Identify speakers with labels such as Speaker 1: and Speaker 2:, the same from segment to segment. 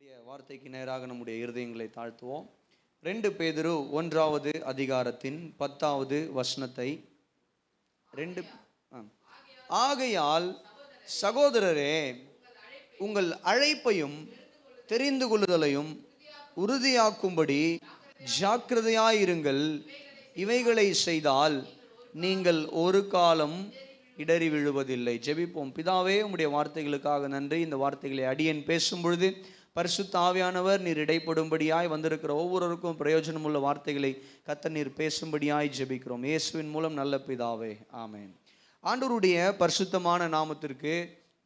Speaker 1: வார்த்தைக்கு நேராக நம்முடைய இருதயங்களை தாழ்த்துவோம். 2 பேதுரு 1வது அதிகாரத்தின் 10வது வசனத்தை ஆகையால் சகோதரரே, உங்கள் அழைப்பையும் தெரிந்து கொள்ளுதலையும் உறுதியாக்கும்படி ஜாக்கிரதையாயிருங்கள். இவைகளை செய்தால் நீங்கள் ஒரு காலம் இடறி விழுவதில்லை. ஜெபிப்போம். பிதாவே, உம்முடைய வார்த்தைகளுக்காக நன்றி. இந்த வார்த்தைகளை அடியேன் பேசும் பொழுது பரிசுத்த ஆவியானவர் நீர் இடைப்படும்படியாய் வந்திருக்கிற ஒவ்வொருவருக்கும் பிரயோஜனம் உள்ள வார்த்தைகளை கர்த்தர் நீர் பேசும்படியாய் ஜெபிக்கிறோம். இயேசுவின் மூலம் நல்ல பிதாவே, ஆமென். ஆண்டவருடைய பரிசுத்தமான நாமத்திற்கு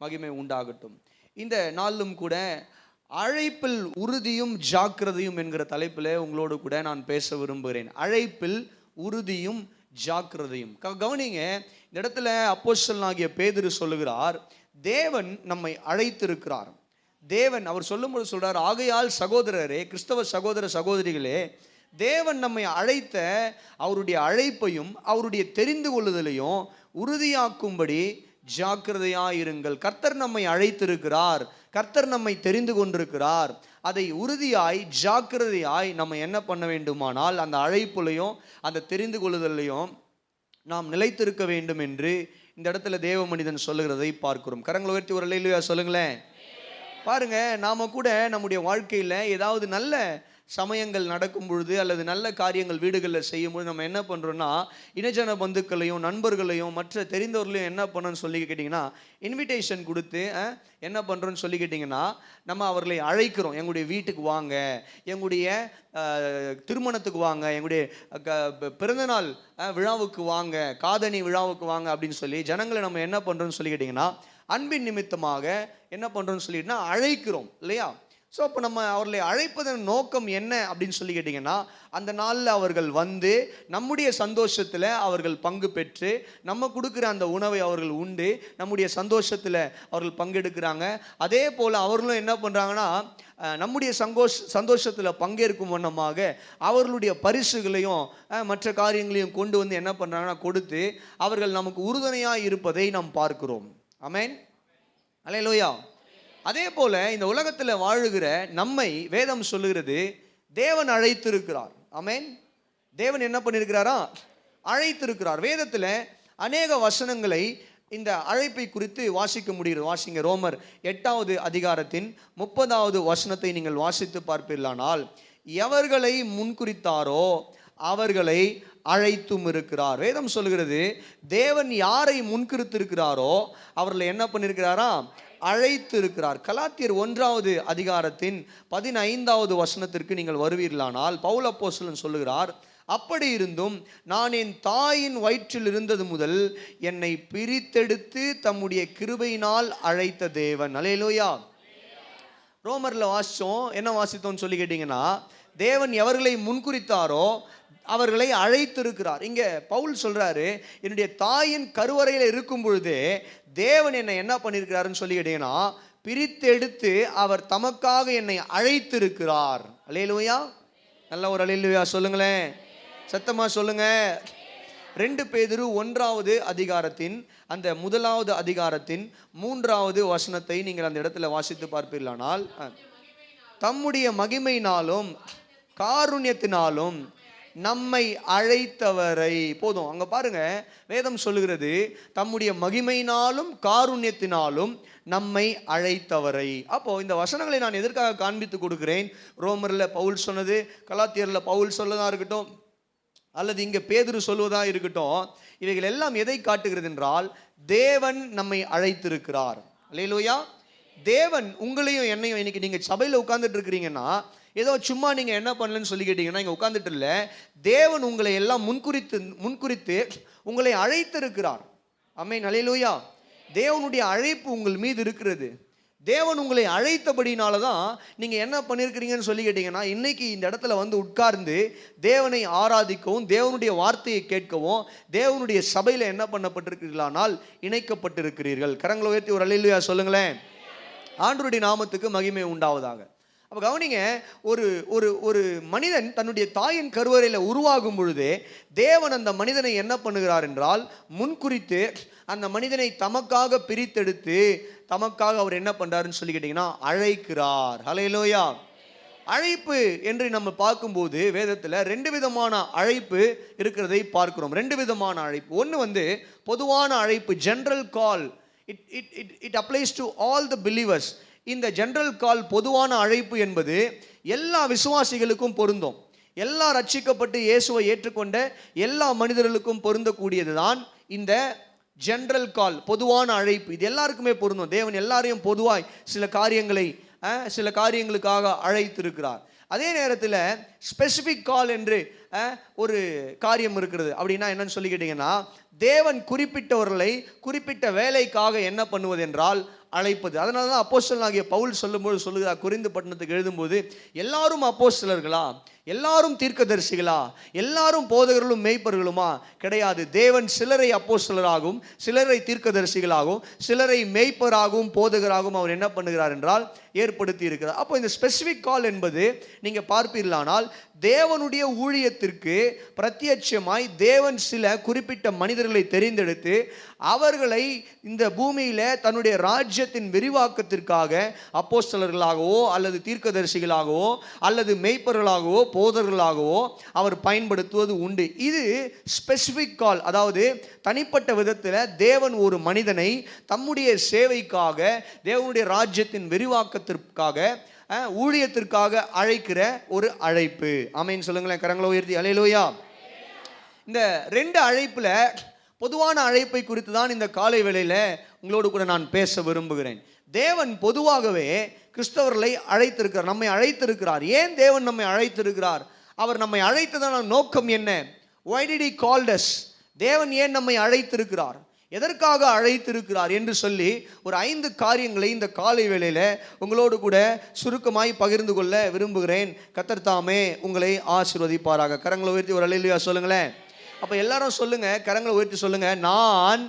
Speaker 1: மகிமை உண்டாகட்டும். இந்த நாளிலும் கூட அழைப்பில் உறுதியும் ஜாக்கிரதையும் என்கிற தலைப்பில் உங்களோடு கூட நான் பேச விரும்புகிறேன். அழைப்பில் உறுதியும் ஜாக்கிரதையும். கவனிங்க, இந்த இடத்துல அப்போஸ்தலனாகிய பேதுரு சொல்லுகிறார், தேவன் நம்மை அழைத்திருக்கிறார். தேவன் அவர் சொல்லும்போது சொல்றார், ஆகையால் சகோதரரே, கிறிஸ்தவ சகோதர சகோதரிகளே, தேவன் நம்மை அழைத்த அவருடைய அழைப்பையும் அவருடைய தெரிந்து கொள்ளுதலையும் உறுதியாக்கும்படி ஜாக்கிரதையாயிருங்கள். கர்த்தர் நம்மை அழைத்திருக்கிறார், கர்த்தர் நம்மை தெரிந்து கொண்டிருக்கிறார். அதை உறுதியாய் ஜாக்கிரதையாய் நம்ம என்ன பண்ண வேண்டுமானால் அந்த அழைப்புலையும் அந்த தெரிந்து கொள்ளுதலையும் நாம் நிலைத்திருக்க வேண்டும் என்று இந்த இடத்துல தேவ மனிதன் சொல்லுகிறதை பார்க்கிறோம். கரங்களை உயர்த்தி ஒரு அல்லேலூயா சொல்லுங்களேன். பாருங்க, நாம கூட நம்முடைய வாழ்க்கையில ஏதாவது நல்ல சமயங்கள் நடக்கும் பொழுது அல்லது நல்ல காரியங்கள் வீடுகளில் செய்யும் பொழுது நம்ம என்ன பண்றோம்னா, இனஜன பந்துக்களையும் நண்பர்களையும் மற்ற தெரிந்தவர்களையும் என்ன பண்ணணும்னு சொல்லி கேட்டிங்கன்னா, இன்விடேஷன் கொடுத்து என்ன பண்ணுறோன்னு சொல்லி கேட்டிங்கன்னா, நம்ம அவர்களை அழைக்கிறோம். எங்களுடைய வீட்டுக்கு வாங்க, எங்களுடைய திருமணத்துக்கு வாங்க, எங்களுடைய பிறந்தநாள் விழாவுக்கு வாங்க, காதணி விழாவுக்கு வாங்க அப்படின்னு சொல்லி ஜனங்களை நம்ம என்ன பண்ணுறோன்னு சொல்லி கேட்டிங்கன்னா, அன்பின் நிமித்தமாக என்ன பண்ணுறோன்னு சொல்லிட்டுனா அழைக்கிறோம் இல்லையா? ஸோ அப்போ நம்ம அவர்களை அழைப்பதன் நோக்கம் என்ன அப்படின்னு சொல்லி கேட்டிங்கன்னா, அந்த நாளில் அவர்கள் வந்து நம்முடைய சந்தோஷத்தில் அவர்கள் பங்கு பெற்று நம்ம கொடுக்குற அந்த உணவை அவர்கள் உண்டு நம்முடைய சந்தோஷத்தில் அவர்கள் பங்கெடுக்கிறாங்க. அதே போல் அவர்களும் என்ன பண்ணுறாங்கன்னா, நம்முடைய சந்தோஷத்தில் பங்கேற்கும் வண்ணமாக அவர்களுடைய பரிசுகளையும் மற்ற காரியங்களையும் கொண்டு வந்து என்ன பண்ணுறாங்கன்னா கொடுத்து அவர்கள் நமக்கு உறுதுணையாக இருப்பதை நாம் பார்க்கிறோம். ஆமென், அல்லேலூயா. அதே போல இந்த உலகத்தில் வாழுகிற நம்மை வேதம் சொல்லுகிறது, தேவன் அழைத்திருக்கிறார். ஆமென். தேவன் என்ன பண்ணியிருக்கிறாரா? அழைத்திருக்கிறார். வேதத்தில் அநேக வசனங்களை இந்த அழைப்பை குறித்து வாசிக்க முடிகிறது. வாசிங்க, ரோமர் 8வது அதிகாரத்தின் 30வது வசனத்தை நீங்கள் வாசித்து பார்ப்பீர்களானால், எவர்களை முன்குறித்தாரோ அவர்களை அழைத்தும் இருக்கிறார். வேதம் சொல்லுகிறது, தேவன் யாரை முன்குறித்திருக்கிறாரோ அவர்களை என்ன பண்ணியிருக்கிறாரா? அழைத்து இருக்கிறார். கலாத்தியர் 1வது அதிகாரத்தின் 15வது வசனத்திற்கு நீங்கள் வருவீர்களானால், பவுல் அப்போஸ்தலன் சொல்லுகிறார், அப்படி இருந்தும் நான் என் தாயின் வயிற்றில் இருந்தது முதல் என்னை பிரித்தெடுத்து தம்முடைய கிருபையினால் அழைத்த தேவன். அல்லேலூயா. ரோமர்ல வாசிச்சோம், என்ன வாசித்தோம்னு சொல்லி கேட்டீங்கன்னா, தேவன் எவர்களை முன்குறித்தாரோ அவர்களை அழைத்திருக்கிறார். இங்க பவுல் சொல்றாரு, என்னுடைய தாயின் கருவறையில் இருக்கும் பொழுதே தேவன் என்னை என்ன பண்ணியிருக்கிறாருன்னு சொல்லி கேட்டீங்கன்னா, பிரித்தெடுத்து அவர் தமக்காக என்னை அழைத்திருக்கிறார். அல்லேலூயா. நல்ல ஒரு அல்லேலூயா சொல்லுங்களேன், சத்தமா சொல்லுங்க. 2 பேதுரு 1வது அதிகாரத்தின் அந்த 1வது அதிகாரத்தின் 3வது வசனத்தை நீங்கள் அந்த இடத்துல வாசித்து பார்ப்பீர்களானால், தம்முடைய மகிமையினாலும் காருண்யத்தினாலும் நம்மை அழைத்தவரை. போதும், அங்க பாருங்க, வேதம் சொல்லுகிறது, தம்முடைய மகிமையினாலும் காருண்யத்தினாலும் நம்மை அழைத்தவரை. அப்போ இந்த வசனங்களை நான் எதற்காக காண்பித்து கொடுக்கிறேன்? ரோமர்ல பவுல் சொன்னது, கலாத்தியர்ல பவுல் சொல்லதா இருக்கட்டும், அல்லது இங்க பேதுரு சொல்வதா இருக்கட்டும், இவைகள் எல்லாம் எதை காட்டுகிறது என்றால், தேவன் நம்மை அழைத்திருக்கிறார். அல்லேலூயா. தேவன் உங்களையும் என்னையும், இன்னைக்கு நீங்க சபையில உட்கார்ந்துட்டு இருக்கிறீங்கன்னா, ஏதோ சும்மா நீங்க என்ன பண்ணலன்னு சொல்லி கேட்டீங்கன்னா இங்க உட்கார்ந்துட்டு இல்ல, தேவன் உங்களை எல்லாம் முன்குறித்து உங்களை அழைத்திருக்கிறார். ஆமென், அல்லேலூயா. தேவனுடைய அழைப்பு உங்கள் மீது இருக்கிறது. தேவன் உங்களை அழைத்தபடினாலதான் நீங்க என்ன பண்ணிருக்கிறீங்கன்னு சொல்லி கேட்டீங்கன்னா, இன்னைக்கு இந்த இடத்துல வந்து உட்கார்ந்து தேவனை ஆராதிக்கவும் தேவனுடைய வார்த்தையை கேட்கவும் தேவனுடைய சபையில என்ன பண்ணப்பட்டிருக்கிறீர்களானால் இணைக்கப்பட்டிருக்கிறீர்கள். கரங்களை உயர்த்தி ஒரு அல்லேலூயா சொல்லுங்களேன். ஆண்டவருடைய நாமத்துக்கு மகிமை உண்டாவதாக. அப்போ கவனிங்க, ஒரு ஒரு ஒரு மனிதன் தன்னுடைய தாயின் கருவறையில் உருவாகும் பொழுதே தேவன் அந்த மனிதனை என்ன பண்ணுகிறார் என்றால், முன்குறித்து அந்த மனிதனை தமக்காக பிரித்தெடுத்து தமக்காக அவர் என்ன பண்றாருன்னு சொல்லி கேட்டீங்கன்னா அழைக்கிறார். ஹல்லேலூயா. அழைப்பு என்று நம்ம பார்க்கும்போது வேதத்தில் 2 விதமான அழைப்பு இருக்கிறதை பார்க்கிறோம். 2 விதமான அழைப்பு. ஒன்று பொதுவான அழைப்பு, general call. It applies to all the believers. இந்த ஜெனரல் கால், பொதுவான அழைப்பு என்பது எல்லா விசுவாசிகளுக்கும் பொருந்தும். எல்லா ரட்சிக்கப்பட்டு இயேசுவை ஏற்றுக்கொண்ட எல்லா மனிதர்களுக்கும் பொருந்தக்கூடியது தான் இந்த ஜெனரல் கால், பொதுவான அழைப்பு. இது எல்லாருக்குமே பொருந்தும். தேவன் எல்லாரையும் பொதுவாய் சில காரியங்களுக்காக அழைத்திருக்கிறார். அதே நேரத்தில் ஸ்பெசிஃபிக் கால் என்று ஒரு காரியம் இருக்கிறது. அப்படின்னா என்னன்னு சொல்லி கேட்டீங்கன்னா, தேவன் குறிப்பிட்டவர்களை குறிப்பிட்ட வேலைக்காக என்ன பண்ணுவது என்றால் அழைப்பது. அதனால தான் அப்போஸ்தலனாகிய பவுல் சொல்லும்போது சொல்லுகிறார், கொரிந்து பட்டணத்துக்கு எழுதும்போது, எல்லாரும் அப்போஸ்தலர்களா, எல்லாரும் தீர்க்கதரிசிகளா, எல்லாரும் போதகர்களும் மேய்ப்பர்களுமா? கிடையாது. தேவன் சிலரை அப்போஸ்தலராகவும் சிலரை தீர்க்கதரிசிகளாகவும் சிலரை மேய்ப்பராகவும் போதகராகவும் அவர் என்ன பண்ணுகிறார் என்றால் ஏற்படுத்தி இருக்கிறார். அப்போ இந்த ஸ்பெசிஃபிக் கால் என்பது நீங்க பார்ப்பீர்களானால், தேவனுடைய ஊழியத்திற்கு பிரத்யட்சமாய் தேவன் சில குறிப்பிட்ட மனிதர்களை தெரிந்தெடுத்து அவர்களை இந்த பூமியில தன்னுடைய ராஜ்யத்தின் விரிவாக்கத்திற்காக அப்போஸ்தலர்களாகவோ அல்லது தீர்க்கதரிசிகளாகவோ அல்லது மேய்ப்பர்களாகவோ போதர்களாகவோ அவர் பயன்படுத்துவது உண்டு. இது ஸ்பெசிஃபிக் கால். அதாவது தனிப்பட்ட விதத்தில் தேவன் ஒரு மனிதனை தம்முடைய சேவைக்காக, தேவனுடைய ராஜ்யத்தின் விரிவாக்கத்திற்காக, ஊழியத்திற்காக அழைக்கிற ஒரு அழைப்பு. ஆமென் சொல்லுங்களேன், கரங்களை உயர்த்தி அல்லேலூயா. இந்த 2 அழைப்புல பொதுவான அழைப்பை குறித்து தான் இந்த காலை வேளையில உங்களோடு கூட நான் பேச விரும்புகிறேன். தேவன் பொதுவாகவே கிறிஸ்தவர்களை அழைத்திருக்கிறார், நம்மை அழைத்திருக்கிறார். ஏன் தேவன் நம்மை அழைத்திருக்கிறார்? அவர் நம்மை அழைத்ததான நோக்கம் என்ன? Why did he called us? தேவன் ஏன் நம்மை அழைத்திருக்கிறார், எதற்காக அழைத்திருக்கிறார் என்று சொல்லி ஒரு 5 காரியங்களை இந்த காலை வேளையில உங்களோடு கூட சுருக்கமாய் பகிர்ந்து கொள்ள விரும்புகிறேன். கர்த்தர் தாமே உங்களை ஆசீர்வதிப்பாராக. கரங்களை உயர்த்தி ஒரு அல்லேலூயா சொல்லுங்களேன். அப்ப எல்லாரும் சொல்லுங்க, கரங்களை உயர்த்தி சொல்லுங்க, நான்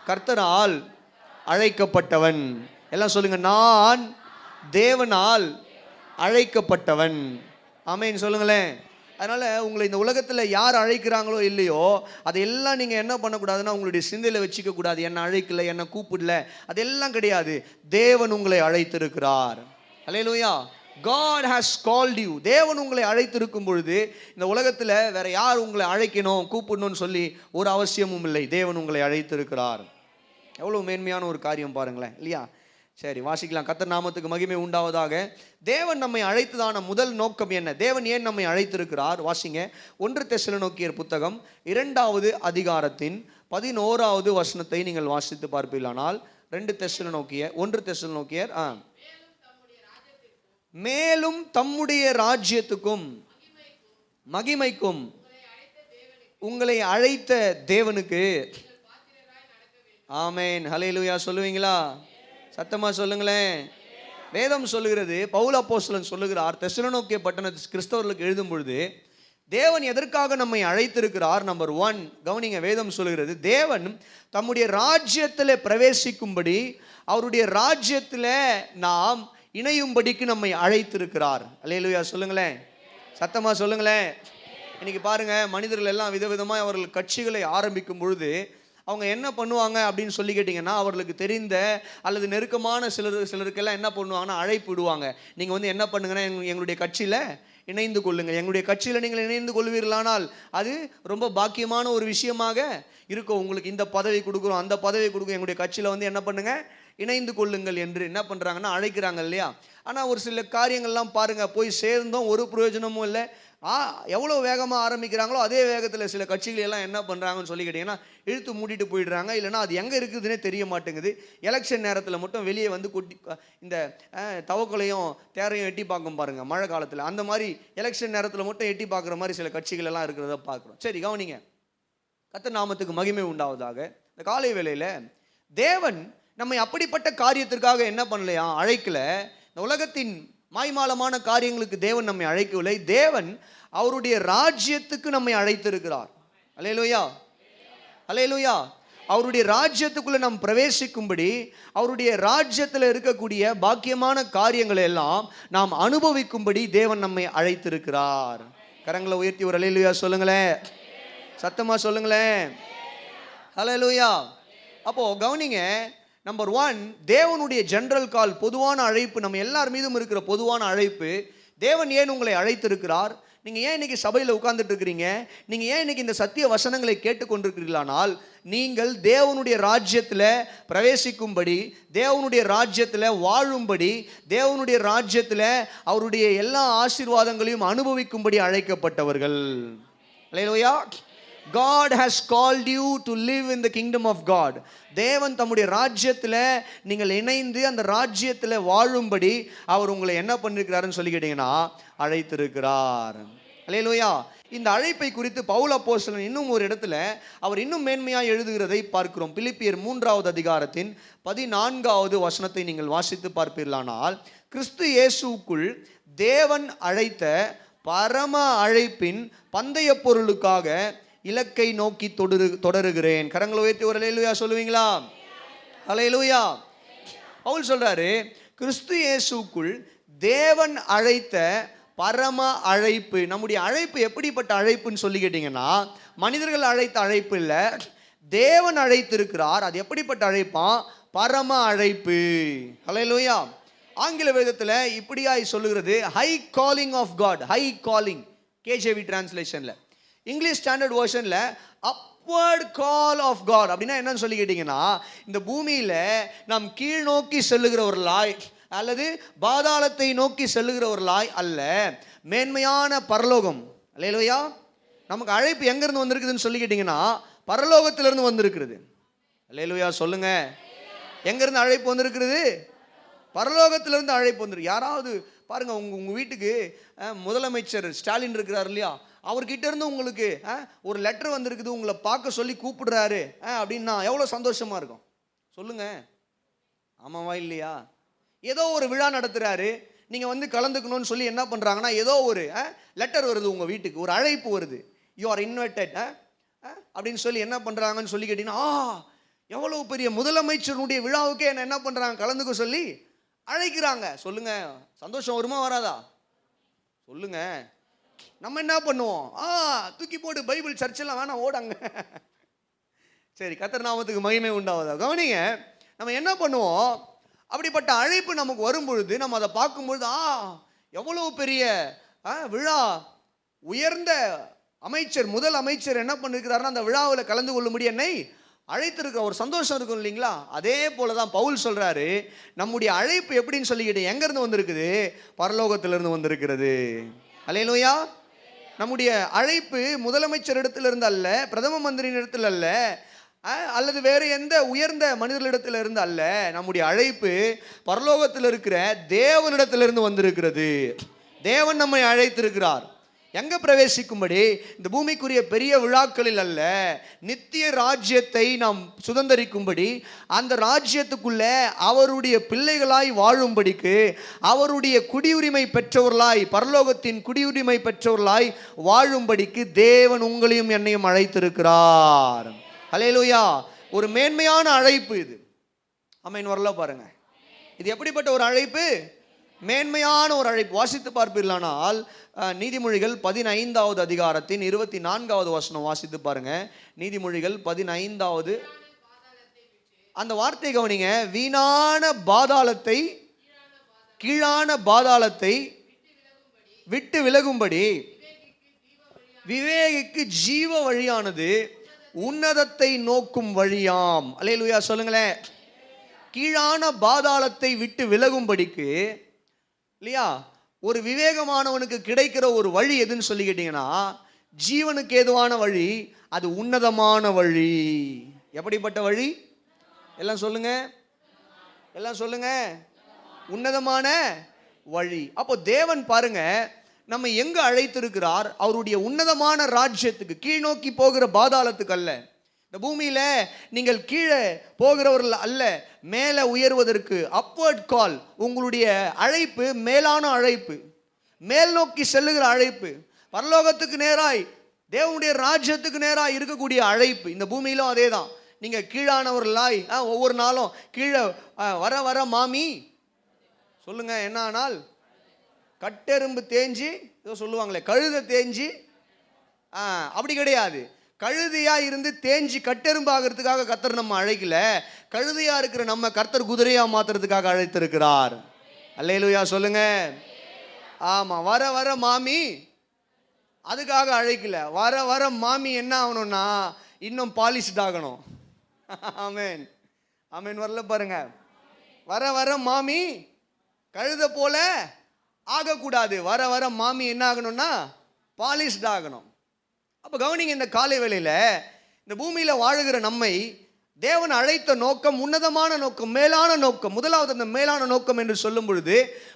Speaker 1: கர்த்தரால் அழைக்கப்பட்டவன். எல்லாம் சொல்லுங்க, நான் தேவனால் அழைக்கப்பட்டவன். ஆமென் சொல்லுங்களேன். அதனால உங்களை இந்த உலகத்தில் யார் அழைக்கிறாங்களோ இல்லையோ அதெல்லாம் நீங்கள் என்ன பண்ணக்கூடாதுன்னா உங்களுடைய சிந்தையில் வச்சுக்க கூடாது. என்னை அழைக்கல, என்னை கூப்பிடல, அதெல்லாம் கிடையாது. தேவன் உங்களை அழைத்திருக்கிறார். அல்லேலூயா. God has called you. தேவன் உங்களை அழைத்திருக்கும் பொழுது இந்த உலகத்தில் வேற யார் உங்களை அழைக்கணும் கூப்பிடணும்னு சொல்லி ஒரு அவசியமும் இல்லை. தேவன் உங்களை அழைத்திருக்கிறார். எவ்வளோ மேன்மையான ஒரு காரியம் பாருங்களேன், இல்லையா? சரி, வாசிக்கலாம். கர்த்தர் நாமத்துக்கு மகிமை உண்டாவதாக. தேவன் நம்மை அழைத்ததான முதல் நோக்கம் என்ன? தேவன் ஏன் நம்மை அழைத்திருக்கிறார்? வாசிங்க. 1 தெசலோனிக்கேயர் புத்தகம் 2வது அதிகாரத்தின் 11வது வசனத்தை நீங்கள் வாசித்து பார்ப்பீர்களானால், 1 தெசலோனிக்கேயர் மேலும் தம்முடைய ராஜ்யத்துக்கும் மகிமைக்கும் உங்களை அழைத்த தேவனுக்கு. ஆமென் ஹல்லேலூயா சொல்லுவீங்களா? சத்தமா சொல்லுங்களேன். வேதம் சொல்லுகிறது, பவுல் அப்போஸ்தலன் சொல்லுகிறார், தெசலோனிக்கே பட்டணத்து கிறிஸ்தவர்களுக்கு எழுதும் பொழுது தேவன் எதற்காக நம்மை அழைத்திருக்கிறார்? நம்பர் 1 கவனிங்க. வேதம் சொல்லுகிறது, தேவன் தம்முடைய ராஜ்யத்தில் பிரவேசிக்கும்படி, அவருடைய ராஜ்யத்தில் நாம் இணையும்படிக்கு நம்மை அழைத்திருக்கிறார். அல்லேலூயா சொல்லுங்களேன். சத்தமா சொல்லுங்களேன். இன்னைக்கு பாருங்க, மனிதர்கள் எல்லாம் விதவிதமாக அவர்கள் கட்சிகளை ஆரம்பிக்கும் பொழுது அவங்க என்ன பண்ணுவாங்க அப்படின்னு சொல்லி கேட்டிங்கன்னா, அவர்களுக்கு தெரிந்த அல்லது நெருக்கமான சிலருக்கெல்லாம் என்ன பண்ணுவாங்கன்னா அழைப்பு விடுவாங்க. நீங்கள் வந்து என்ன பண்ணுங்கன்னா, எங்களுடைய கட்சியில் இணைந்து கொள்ளுங்கள், எங்களுடைய கட்சியில் நீங்கள் இணைந்து கொள்வீர்களானால் அது ரொம்ப பாக்கியமான ஒரு விஷயமாக இருக்கும். உங்களுக்கு இந்த பதவி கொடுக்குறோம், அந்த பதவி கொடுக்குறோம், எங்களுடைய கட்சியில் வந்து என்ன பண்ணுங்க, இணைந்து கொள்ளுங்கள் என்று என்ன பண்ணுறாங்கன்னா அழைக்கிறாங்க, இல்லையா? ஆனால் ஒரு சில காரியங்கள்லாம் பாருங்கள், போய் சேர்ந்தோம், ஒரு பிரயோஜனமும் இல்லை. எவ்வளோ வேகமாக ஆரம்பிக்கிறாங்களோ அதே வேகத்தில் சில கட்சிகள் எல்லாம் என்ன பண்ணுறாங்கன்னு சொல்லி கேட்டிங்கன்னா இழுத்து மூடிட்டு போயிடுறாங்க. இல்லைனா அது எங்கே இருக்குதுன்னே தெரிய மாட்டேங்குது. எலெக்ஷன் நேரத்தில் மட்டும் வெளியே வந்து இந்த தவக்கலையும் தேரையும் எட்டி பார்க்கும் பாருங்கள், மழை காலத்தில். அந்த மாதிரி எலெக்ஷன் நேரத்தில் மட்டும் எட்டி பார்க்குற மாதிரி சில கட்சிகள் எல்லாம் இருக்கிறத பார்க்குறோம். சரி, கவனிங்க. கர்த்தர் நாமத்துக்கு மகிமை உண்டாவதாக. இந்த காலை வேளையில் தேவன் நம்மை அப்படிப்பட்ட காரியத்திற்காக என்ன பண்ணலையா, அழைக்கல. இந்த உலகத்தின் மாய்மாலமான காரியங்களுக்கு தேவன் நம்மை அழைக்கவில்லை. தேவன் அவருடைய ராஜ்யத்துக்கு நம்மை அழைத்திருக்கிறார். அல்லேலூயா, அல்லேலூயா. அவருடைய ராஜ்யத்துக்குள்ள நாம் பிரவேசிக்கும்படி, அவருடைய ராஜ்யத்தில் இருக்கக்கூடிய பாக்கியமான காரியங்களை எல்லாம் நாம் அனுபவிக்கும்படி தேவன் நம்மை அழைத்திருக்கிறார். கரங்களை உயர்த்தி ஒரு அல்லேலூயா சொல்லுங்களேன், சத்தமா சொல்லுங்களேன், அல்லேலூயா. அப்போ கவனிங்க, நம்பர் 1, தேவனுடைய ஜெனரல் கால், பொதுவான அழைப்பு, நம்ம எல்லார் மீதும் இருக்கிற பொதுவான அழைப்பு. தேவன் ஏன் உங்களை அழைத்திருக்கிறார்? நீங்க ஏன் இன்னைக்கு சபையில் உட்கார்ந்துட்டு இருக்கிறீங்க? நீங்க ஏன் இன்னைக்கு இந்த சத்திய வசனங்களை கேட்டுக்கொண்டிருக்கிறீர்களானால், நீங்கள் தேவனுடைய ராஜ்யத்தில் பிரவேசிக்கும்படி, தேவனுடைய ராஜ்யத்தில் வாழும்படி, தேவனுடைய ராஜ்யத்தில் அவருடைய எல்லா ஆசீர்வாதங்களையும் அனுபவிக்கும்படி அழைக்கப்பட்டவர்கள். அல்லேலூயா. God has called you to live in the kingdom of God. தேவன் தம்முடைய ராஜ்யத்தில் நீங்கள் இணைந்து அந்த ராஜ்யத்தில் வாழும்படி அவர் உங்களை என்ன பண்ணிருக்கிறாருன்னு சொல்லி கேட்டீங்கன்னா அழைத்திருக்கிறார். அல்லேலூயா. இந்த அழைப்பை குறித்து பவுல் அப்போஸ்தலன் இன்னும் ஒரு இடத்துல அவர் இன்னும் மேன்மையாக எழுதுகிறதை பார்க்கிறோம். பிலிப்பியர் 3வது அதிகாரத்தின் 14வது வசனத்தை நீங்கள் வாசித்து பார்ப்பீர்களானால், கிறிஸ்து இயேசுவுக்குள் தேவன் அழைத்த பரம அழைப்பின் பந்தய பொருளுக்காக இலக்கை நோக்கி தொடருகிறேன். கரங்களை உயர்த்தி ஒரு அல்லேலூயா சொல்லுவீங்களா? அல்லேலூயா. பவுல் சொல்றாரு, கிறிஸ்து இயேசுக்குள் தேவன் அழைத்த பரம அழைப்பு. நம்முடைய அழைப்பு எப்படிப்பட்ட அழைப்புன்னு சொல்லி கேட்டீங்கன்னா, மனிதர்கள் அழைத்த அழைப்பு இல்ல, தேவன் அழைத்திருக்கிறார். அது எப்படிப்பட்ட அழைப்பா? பரம அழைப்பு. அல்லேலூயா. ஆங்கில வேதத்தில் இப்படியாய் சொல்லுகிறது, high calling of God. High calling, KJV டிரான்ஸ்லேஷன்ல. இங்கிலீஷ் ஸ்டாண்டர்ட் வெர்ஷன்ல அப்வர்ட் கால் ஆஃப் காட். அப்படின்னா என்னன்னு சொல்லி கேட்டீங்கன்னா, இந்த பூமியில நாம் கீழ் நோக்கி செல்லுகிறவர்களாய் அல்லது பாதாளத்தை நோக்கி செல்லுகிறவர்களாய் அல்ல, மேன்மையான பரலோகம். அல்லேலூயா. நமக்கு அழைப்பு எங்கிருந்து வந்திருக்குதுன்னு சொல்லி கேட்டீங்கன்னா, பரலோகத்திலிருந்து வந்திருக்கிறது. அல்லேலூயா சொல்லுங்க. எங்கிருந்து அழைப்பு வந்திருக்கிறது? பரலோகத்திலிருந்து அழைப்பு வந்துருக்கு. யாராவது பாருங்க, உங்க வீட்டுக்கு முதலமைச்சர் ஸ்டாலின் இருக்கிறார் இல்லையா, அவர்கிட்ட இருந்து உங்களுக்கு ஒரு லெட்டர் வந்திருக்குது, உங்களை பார்க்க சொல்லி கூப்பிடுறாரு அப்படின்னா எவ்வளோ சந்தோஷமா இருக்கும் சொல்லுங்க. ஆமாவா இல்லையா? ஏதோ ஒரு விழா நடத்துறாரு, நீங்க வந்து கலந்துக்கணும்னு சொல்லி என்ன பண்றாங்கன்னா, ஏதோ ஒரு லெட்டர் வருது உங்க வீட்டுக்கு, ஒரு அழைப்பு வருது, யூ ஆர் இன்வைட்டட் அப்படின்னு சொல்லி என்ன பண்றாங்கன்னு சொல்லி கேட்டீங்கன்னா, எவ்வளவு பெரிய முதலமைச்சருடைய விழாவுக்கே என்ன பண்றாங்க, கலந்துக்க சொல்லி அழைக்கிறாங்க. சொல்லுங்க, சந்தோஷம் வருமா வராதா? சொல்லுங்க. நம்ம என்ன பண்ணுவோம்? தூக்கி போட்டு பைபிள் சர்ச்செல்லாம் வேணாம், ஓடாங்க. சரி, கர்த்தர் நாமத்துக்கு மகிமை உண்டாவதா. கவனிங்க, நம்ம என்ன பண்ணுவோம், அப்படிப்பட்ட அழைப்பு நமக்கு வரும் பொழுது நம்ம அதை பார்க்கும்பொழுது, எவ்வளவு பெரிய விழா, உயர்ந்த அமைச்சர், முதல் அமைச்சர் என்ன பண்ணிருக்கிறாருன்னா அந்த விழாவில் கலந்து கொள்ளும்படி என்னை அழைத்திருக்கிற ஒரு சந்தோஷம் இருக்கும் இல்லைங்களா? அதே போலதான் பவுல் சொல்றாரு, நம்முடைய அழைப்பு எப்படின்னு சொல்லிக்கிட்டு எங்க இருந்து வந்திருக்குது? பரலோகத்திலிருந்து வந்திருக்கிறது. அல்லேலூயா. நம்முடைய அழைப்பு முதலமைச்சர் இடத்துல இருந்து அல்ல, பிரதம மந்திரியின் இடத்துல அல்ல, அல்லது வேறு எந்த உயர்ந்த மனிதர்களிடத்துல இருந்து அல்ல. நம்முடைய அழைப்பு பரலோகத்தில் இருக்கிற தேவனிடத்திலிருந்து வந்திருக்கிறது. தேவன் நம்மை அழைத்திருக்கிறார். எங்க பிரவேசிக்கும்படி? இந்த பூமிக்குரிய பெரிய விழாக்களில் அல்ல, நித்திய ராஜ்யத்தை நாம் சுதந்தரிக்கும்படி, அந்த ராஜ்யத்துக்குள்ள அவருடைய பிள்ளைகளாய் வாழும்படிக்கு, அவருடைய குடியுரிமை பெற்றவர்களாய், பரலோகத்தின் குடியுரிமை பெற்றவர்களாய் வாழும்படிக்கு தேவன் உங்களையும் என்னையும் அழைத்திருக்கிறார். அல்லேலூயா. ஒரு மேன்மையான அழைப்பு இது. ஆமென். வரல பாருங்க, இது எப்படிப்பட்ட ஒரு அழைப்பு? மேன்மையான ஒரு அழைப்பு. வாசித்து பார்ப்பீர்களானால் நீதிமொழிகள் 15வது அதிகாரத்தின் 24வது வசனம் வாசித்து பாருங்க. நீதிமொழிகள் 15வது அந்த வார்த்தை கவனிங்க. வீணான பாதாளத்தை, கீழான பாதாளத்தை விட்டு விலகும்படி விவேகிக்கு ஜீவ வழியானது உன்னதத்தை நோக்கும் வழியாம். அல்லேலூயா சொல்லுங்களேன். கீழான பாதாளத்தை விட்டு விலகும்படிக்கு இல்லையா, ஒரு விவேகமானவனுக்கு கிடைக்கிற ஒரு வழி எதுன்னு சொல்லி கேட்டீங்கன்னா, ஜீவனுக்கு ஏதுவான வழி, அது உன்னதமான வழி. எப்படிப்பட்ட வழி? எல்லாம் சொல்லுங்க, எல்லாம் சொல்லுங்க. உன்னதமான வழி. அப்போ தேவன் பாருங்க, நம்ம எங்க அழைத்திருக்கிறார்? அவருடைய உன்னதமான ராஜ்யத்துக்கு, கீழ் நோக்கி போகிற பாதாளத்துக்கு அல்ல. இந்த பூமியில நீங்கள் கீழே போகிறவர்கள் அல்ல, மேலே உயர்வதற்கு. அப்வர்ட் கால். உங்களுடைய அழைப்பு மேலான அழைப்பு, மேல் நோக்கி செல்லுகிற அழைப்பு, பரலோகத்துக்கு நேராய், தேவனுடைய ராஜ்யத்துக்கு நேராய் இருக்கக்கூடிய அழைப்பு. இந்த பூமியிலும் அதே தான். நீங்க கீழானவர்களாய் ஒவ்வொரு நாளும் கீழே வர வர மாமி சொல்லுங்க என்ன ஆனால் கட்டெரும்பு தேஞ்சி ஏதோ சொல்லுவாங்களே கழுதை தேஞ்சி, அப்படி கிடையாது. கழுதையா இருந்து தேஞ்சி கட்டெரும்பு ஆகிறதுக்காக கர்த்தர் நம்ம அழைக்கல. கழுதையா இருக்கிற நம்ம கர்த்தர் குதிரையா மாத்துறதுக்காக அழைத்திருக்கிறார். அல்லேலூயா சொல்லுங்க. ஆமா, வர வர மாமி அதுக்காக அழைக்கல. வர வர மாமி என்ன ஆகணும்னா இன்னும் பாலிஷ்ட் ஆகணும். ஆமென் ஆமென். வரல பாருங்க. வர வர மாமி கழுதை போல ஆகக்கூடாது. வர வர மாமி என்ன ஆகணும்னா பாலிஷ்ட் ஆகணும். அப்போ கவனிங்க, இந்த காலை வேளையில இந்த பூமியில வாழுகிற நம்மை தேவன் அழைத்த நோக்கம் உன்னதமான நோக்கம், மேலான நோக்கம். முதலாவது அந்த மேலான நோக்கம் என்று சொல்லும் பொழுது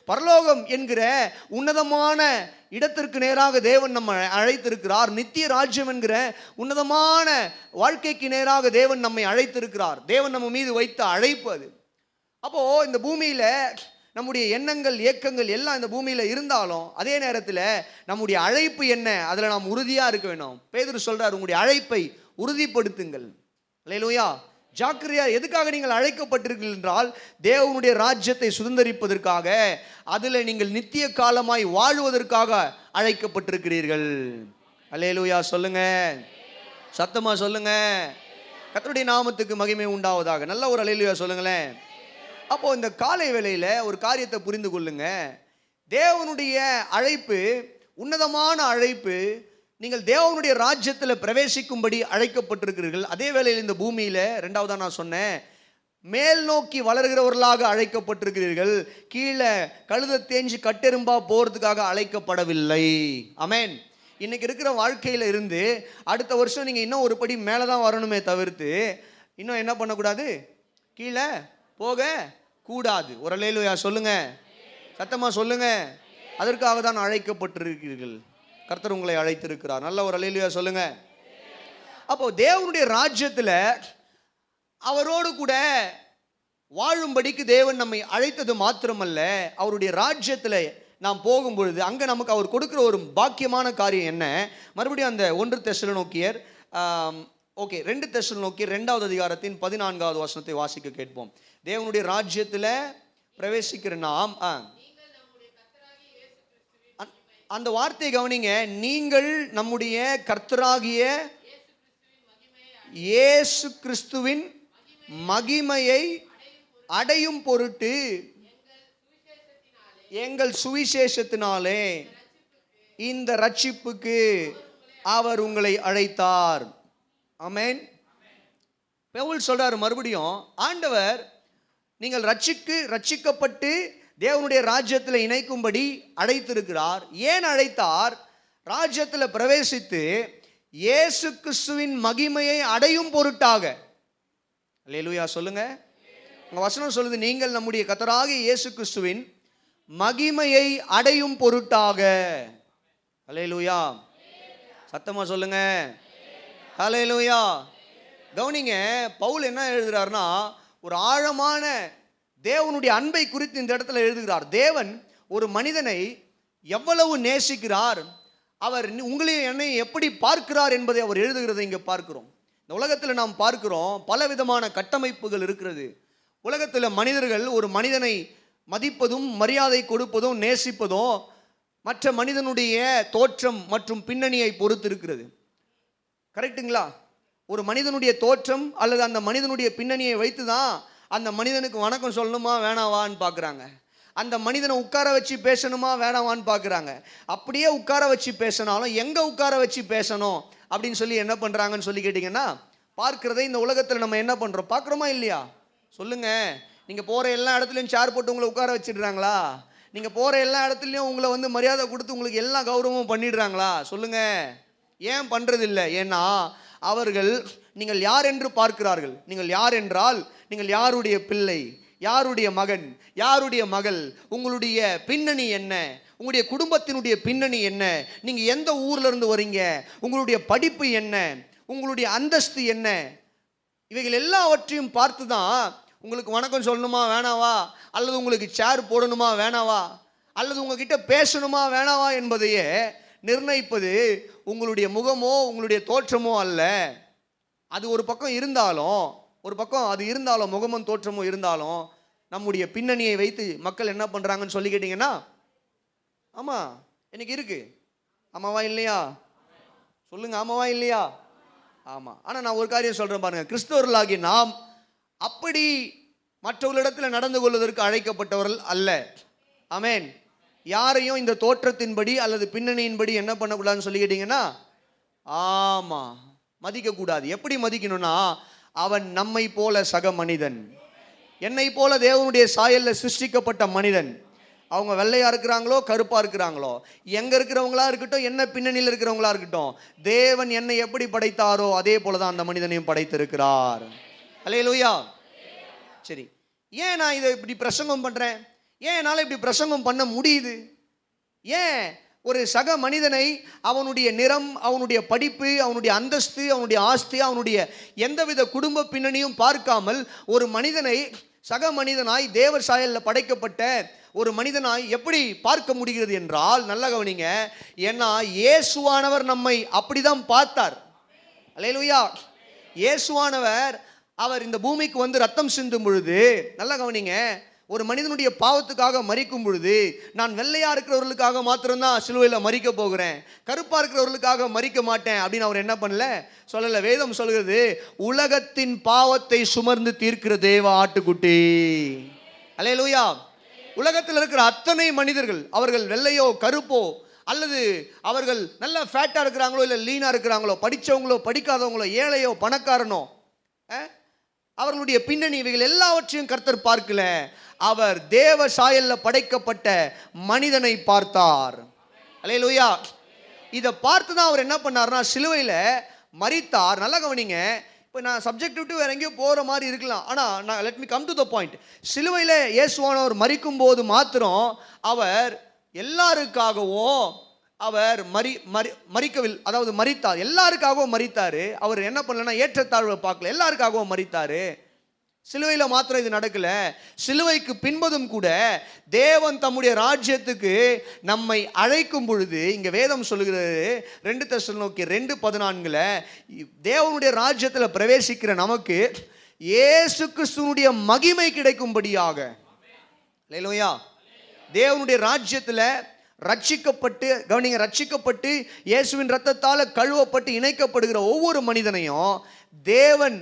Speaker 1: பரலோகம் என்கிற உன்னதமான இடத்திற்கு நேராக தேவன் நம்ம அழைத்திருக்கிறார். நித்திய ராஜ்யம் என்கிற உன்னதமான வாழ்க்கைக்கு நேராக தேவன் நம்மை அழைத்திருக்கிறார். தேவன் நம்ம மீது வைத்த அழைப்பு அது. அப்போ இந்த பூமியில நம்முடைய எண்ணங்கள் இயக்கங்கள் எல்லாம் இந்த பூமியில இருந்தாலும் அதே நேரத்தில் நம்முடைய அழைப்பு என்ன, அதுல நாம் உறுதியா இருக்க வேணும். பேதுரு சொல்றார், உங்களுடைய அழைப்பை உறுதிப்படுத்துங்கள். அல்லேலூயா. ஜாக்கிரதையா. எதுக்காக நீங்கள் அழைக்கப்பட்டிருக்கிறீர்கள் என்றால் தேவனுடைய ராஜ்யத்தை சுதந்தரிப்பதற்காக, அதுல நீங்கள் நித்திய காலமாய் வாழ்வதற்காக அழைக்கப்பட்டிருக்கிறீர்கள். அல்லேலூயா சொல்லுங்க, சத்தமா சொல்லுங்க. கர்த்தருடைய நாமத்துக்கு மகிமை உண்டாவதாக. நல்ல ஒரு அல்லேலூயா சொல்லுங்களேன். அப்போ இந்த காலை வேளையில ஒரு காரியத்தை புரிந்து கொள்ளுங்க. தேவனுடைய அழைப்பு உன்னதமான அழைப்பு. நீங்கள் தேவனுடைய ராஜ்யத்தில் பிரவேசிக்கும்படி அழைக்கப்பட்டிருக்கிறீர்கள். அதே வேளையில் இந்த பூமியில இரண்டாவதா நான் சொன்னேன், மேல் நோக்கி வளர்கிறவர்களாக அழைக்கப்பட்டிருக்கிறீர்கள். கீழே கழுதை தேஞ்சு கட்டெரும்பா போறதுக்காக அழைக்கப்படவில்லை. ஆமென். இன்னைக்கு இருக்கிற வாழ்க்கையில இருந்து அடுத்த வருஷம் நீங்க இன்னும் ஒரு படி மேலதான் வரணுமே தவிர்த்து இன்னும் என்ன பண்ணக்கூடாது, கீழே போக கூடாது. ஒரு அல்லேலூயா சொல்லுங்க, சத்தமா சொல்லுங்க. அதற்காக தான் அழைக்கப்பட்டிருக்கிறீர்கள். கர்த்தர் உங்களை அழைத்திருக்கிறார். நல்ல ஒரு அல்லேலூயா சொல்லுங்க. அப்போ தேவனுடைய ராஜ்யத்துல அவரோடு கூட வாழும்படிக்கு தேவன் நம்மை அழைத்தது மாத்திரமல்ல, அவருடைய ராஜ்யத்துல நாம் போகும் பொழுது அங்க நமக்கு அவர் கொடுக்கிற ஒரு பாக்கியமான காரியம் என்ன? மறுபடியும் அந்த 1 தெசலோனிக்கேயர் 2 தெசலோனிக்கேயர் 2வது அதிகாரத்தின் 14வது வசனத்தை வாசிக்க கேட்போம். தேவனுடைய ராஜ்யத்துல பிரவேசிக்கிற நாம் அந்த வார்த்தையை கவனிங்க. நீங்கள் நம்முடைய கர்த்தராகிய இயேசு கிறிஸ்துவின் மகிமையை அடையும் பொருட்டு எங்கள் சுவிசேஷத்தினாலே இந்த ரட்சிப்புக்கு அவர் உங்களை அழைத்தார். ஆமென். பவுல் சொல்றாரு மறுபடியும், ஆண்டவர் நீங்கள் ரட்சிக்கப்பட்டு தேவனுடைய ராஜ்யத்தில் இணைக்கும்படி அழைத்திருக்கிறார். ஏன் அழைத்தார்? ராஜ்யத்தில் பிரவேசித்து இயேசு கிறிஸ்துவின் மகிமையை அடையும் பொருட்டாக. அல்லேலூயா சொல்லுங்க. உங்க வசனம் சொல்லுது, நீங்கள் நம்முடைய கர்த்தராகிய இயேசு கிறிஸ்துவின் மகிமையை அடையும் பொருட்டாக. அல்லேலூயா சத்தமா சொல்லுங்க. அல்லேலூயா. கவனிங்க, பவுல் என்ன எழுதுறாருன்னா ஒரு ஆழமான தேவனுடைய அன்பை குறித்து இந்த இடத்துல எழுதுகிறார். தேவன் ஒரு மனிதனை எவ்வளவு நேசிக்கிறார், அவர் உங்களையும் என்னையும் எப்படி பார்க்கிறார் என்பதை அவர் எழுதுகிறதை இங்க பார்க்கிறோம். இந்த உலகத்தில் நாம் பார்க்கிறோம் பல விதமான கட்டமைப்புகள் இருக்கிறது. உலகத்தில் மனிதர்கள் ஒரு மனிதனை மதிப்பதும் மரியாதை கொடுப்பதும் நேசிப்பதும் மற்ற மனிதனுடைய தோற்றம் மற்றும் பின்னணியை பொறுத்து இருக்கிறது. கரெக்டுங்களா? ஒரு மனிதனுடைய தோற்றம் அல்லது அந்த மனிதனுடைய பின்னணியை வைத்து தான் அந்த மனிதனுக்கு வணக்கம் சொல்லணுமா வேணாவான்னு பார்க்குறாங்க. அந்த மனிதனை உட்கார வச்சு பேசணுமா வேணாவான்னு பார்க்குறாங்க. அப்படியே உட்கார வச்சு பேசினாலும் எங்கே உட்கார வச்சு பேசணும் அப்படின்னு சொல்லி என்ன பண்ணுறாங்கன்னு சொல்லி கேட்டிங்கன்னா பார்க்கிறதை இந்த உலகத்தில் நம்ம என்ன பண்ணுறோம், பார்க்குறோமா இல்லையா? சொல்லுங்க. நீங்கள் போகிற எல்லா இடத்துலையும் சேர் போட்டு உங்களை உட்கார வச்சிடுறாங்களா? நீங்கள் போகிற எல்லா இடத்துலையும் உங்களை வந்து மரியாதை கொடுத்து உங்களுக்கு எல்லா கௌரவமும் பண்ணிடுறாங்களா? சொல்லுங்க. ஏன் பண்ணுறதில்லை? ஏன்னா அவர்கள் நீங்கள் யார் என்று பார்க்கிறார்கள். நீங்கள் யார் என்றால் நீங்கள் யாருடைய பிள்ளை, யாருடைய மகன், யாருடைய மகள், உங்களுடைய பின்னணி என்ன, உங்களுடைய குடும்பத்தினுடைய பின்னணி என்ன, நீங்க எந்த ஊர்ல இருந்து வரீங்க, உங்களுடைய படிப்பு என்ன, உங்களுடைய அந்தஸ்து என்ன, இவைகள் எல்லாவற்றையும் பார்த்து தான் உங்களுக்கு வணக்கம் சொல்லணுமா வேணாவா, அல்லது உங்களுக்கு சேர் போடணுமா வேணாவா, அல்லது உங்ககிட்ட பேசணுமா வேணாவா என்பதையே நிர்ணயிப்பது உங்களுடைய முகமோ உங்களுடைய தோற்றமோ அல்ல. அது ஒரு பக்கம் இருந்தாலும் முகமும் தோற்றமும் இருந்தாலும் நம்முடைய பின்னணியை வைத்து மக்கள் என்ன பண்றாங்கன்னு சொல்லி கேட்டீங்கன்னா, ஆமா இன்னைக்கு இருக்கு. ஆமாவா இல்லையா? சொல்லுங்க, ஆமாவா இல்லையா? ஆமா. ஆனா நான் ஒரு காரியம் சொல்றேன் பாருங்க, கிறிஸ்தவர்களாகிய நாம் அப்படி மற்றவர்களிடத்தில் நடந்து கொள்வதற்கு அழைக்கப்பட்டவர்கள் அல்ல. ஆமென். யாரையும் இந்த தோற்றத்தின்படி அல்லது பின்னணியின்படி என்ன பண்ணக்கூடாதுன்னு சொல்லிக்கிட்டீங்கன்னா, ஆமா மதிக்க கூடாது. எப்படி மதிக்கணும்னா, அவன் நம்மை போல சக மனிதன், என்னை போல தேவனுடைய சாயல்ல சிருஷ்டிக்கப்பட்ட மனிதன். அவங்க வெள்ளையா இருக்கிறாங்களோ கருப்பா இருக்கிறாங்களோ, எங்க இருக்கிறவங்களா இருக்கட்டும், என்ன பின்னணியில் இருக்கிறவங்களா இருக்கட்டும், தேவன் என்னை எப்படி படைத்தாரோ அதே போலதான் அந்த மனிதனையும் படைத்திருக்கிறார். அல்லேலூயா. சரி, ஏன் நான் இதை இப்படி பிரசங்கம் பண்றேன்? ஏன் என்னால் இப்படி பிரசங்கம் பண்ண முடியுது? ஏன் ஒரு சக மனிதனை அவனுடைய நிறம், அவனுடைய படிப்பு, அவனுடைய அந்தஸ்து, அவனுடைய ஆஸ்தி, அவனுடைய எந்தவித குடும்ப பின்னணியும் பார்க்காமல் ஒரு மனிதனை சக மனிதனாய் தேவ சாயல்ல படைக்கப்பட்ட ஒரு மனிதனாய் எப்படி பார்க்க முடிகிறது என்றால், நல்ல கவனிங்க, ஏன்னா இயேசுவானவர் நம்மை அப்படிதான் பார்த்தார். அல்லேலூயா. இயேசுவானவர் அவர் இந்த பூமிக்கு வந்து ரத்தம் சிந்தும் பொழுது, நல்ல கவனிங்க, ஒரு மனிதனுடைய பாவத்துக்காக மரிக்கும் பொழுது, நான் வெள்ளையா இருக்கிறவர்களுக்காக மாத்திரம்தான் சிலுவையில் மரிக்க போகிறேன், கருப்பா இருக்கிறவர்களுக்காக மரிக்க மாட்டேன் அப்படின்னு அவர் என்ன பண்ணல, சொல்லல. வேதம் சொல்கிறது, உலகத்தின் பாவத்தை சுமர்ந்து தீர்க்கிற தேவ ஆட்டுக்குட்டி. அல்லேலூயா. உலகத்தில் இருக்கிற அத்தனை மனிதர்கள், அவர்கள் வெள்ளையோ கருப்போ அல்லது அவர்கள் நல்ல ஃபேட்டா இருக்கிறாங்களோ இல்லை லீனா இருக்கிறாங்களோ, படித்தவங்களோ படிக்காதவங்களோ, ஏழையோ பணக்காரனோ, அவர்களுடைய பின்னணி இவைகள் எல்லாவற்றையும் கர்த்தர் பார்க்கல. அவர் தேவ சாயல்ல படைக்கப்பட்ட மனிதனை பார்த்தார். அல்லேலூயா. இதை பார்த்து தான் அவர் என்ன பண்ணார்னா சிலுவையில் மரித்தார். நல்லா கவனிங்க. இப்போ நான் சப்ஜெக்ட் விட்டு வேற எங்கேயோ போகிற மாதிரி இருக்கலாம், ஆனால் நான் let me come to the point. சிலுவையில் இயேசுவானவர் மரிக்கும் போது மாத்திரம் அவர் எல்லாருக்காகவும் அவர் மரிக்கவில்லை, அதாவது மரித்தார், எல்லாருக்காகவும் மரித்தார். அவர் என்ன பண்ணலன்னா ஏற்றத்தாழ்வை பார்க்கல, எல்லாருக்காகவும் மரித்தார். சிலுவையில் மாத்திரம் இது நடக்கல, சிலுவைக்கு பின்பதும் கூட தேவன் தம்முடைய ராஜ்யத்துக்கு நம்மை அழைக்கும் பொழுது, இங்க வேதம் சொல்லுகிறது 2 தெசலோனிக்கே 2:14, தேவனுடைய ராஜ்யத்தில் பிரவேசிக்கிற நமக்கு இயேசு கிறிஸ்துவினுடைய மகிமை கிடைக்கும்படியாக, அல்லேலூயா, தேவனுடைய ராஜ்யத்தில் ரட்சிக்கப்பட்டு, கவனிங்க, ரட்சிக்கப்பட்டு இயேசுவின் ரத்தத்தால் கழுவப்பட்டு இணைக்கப்படுகிற ஒவ்வொரு மனிதனையும் தேவன்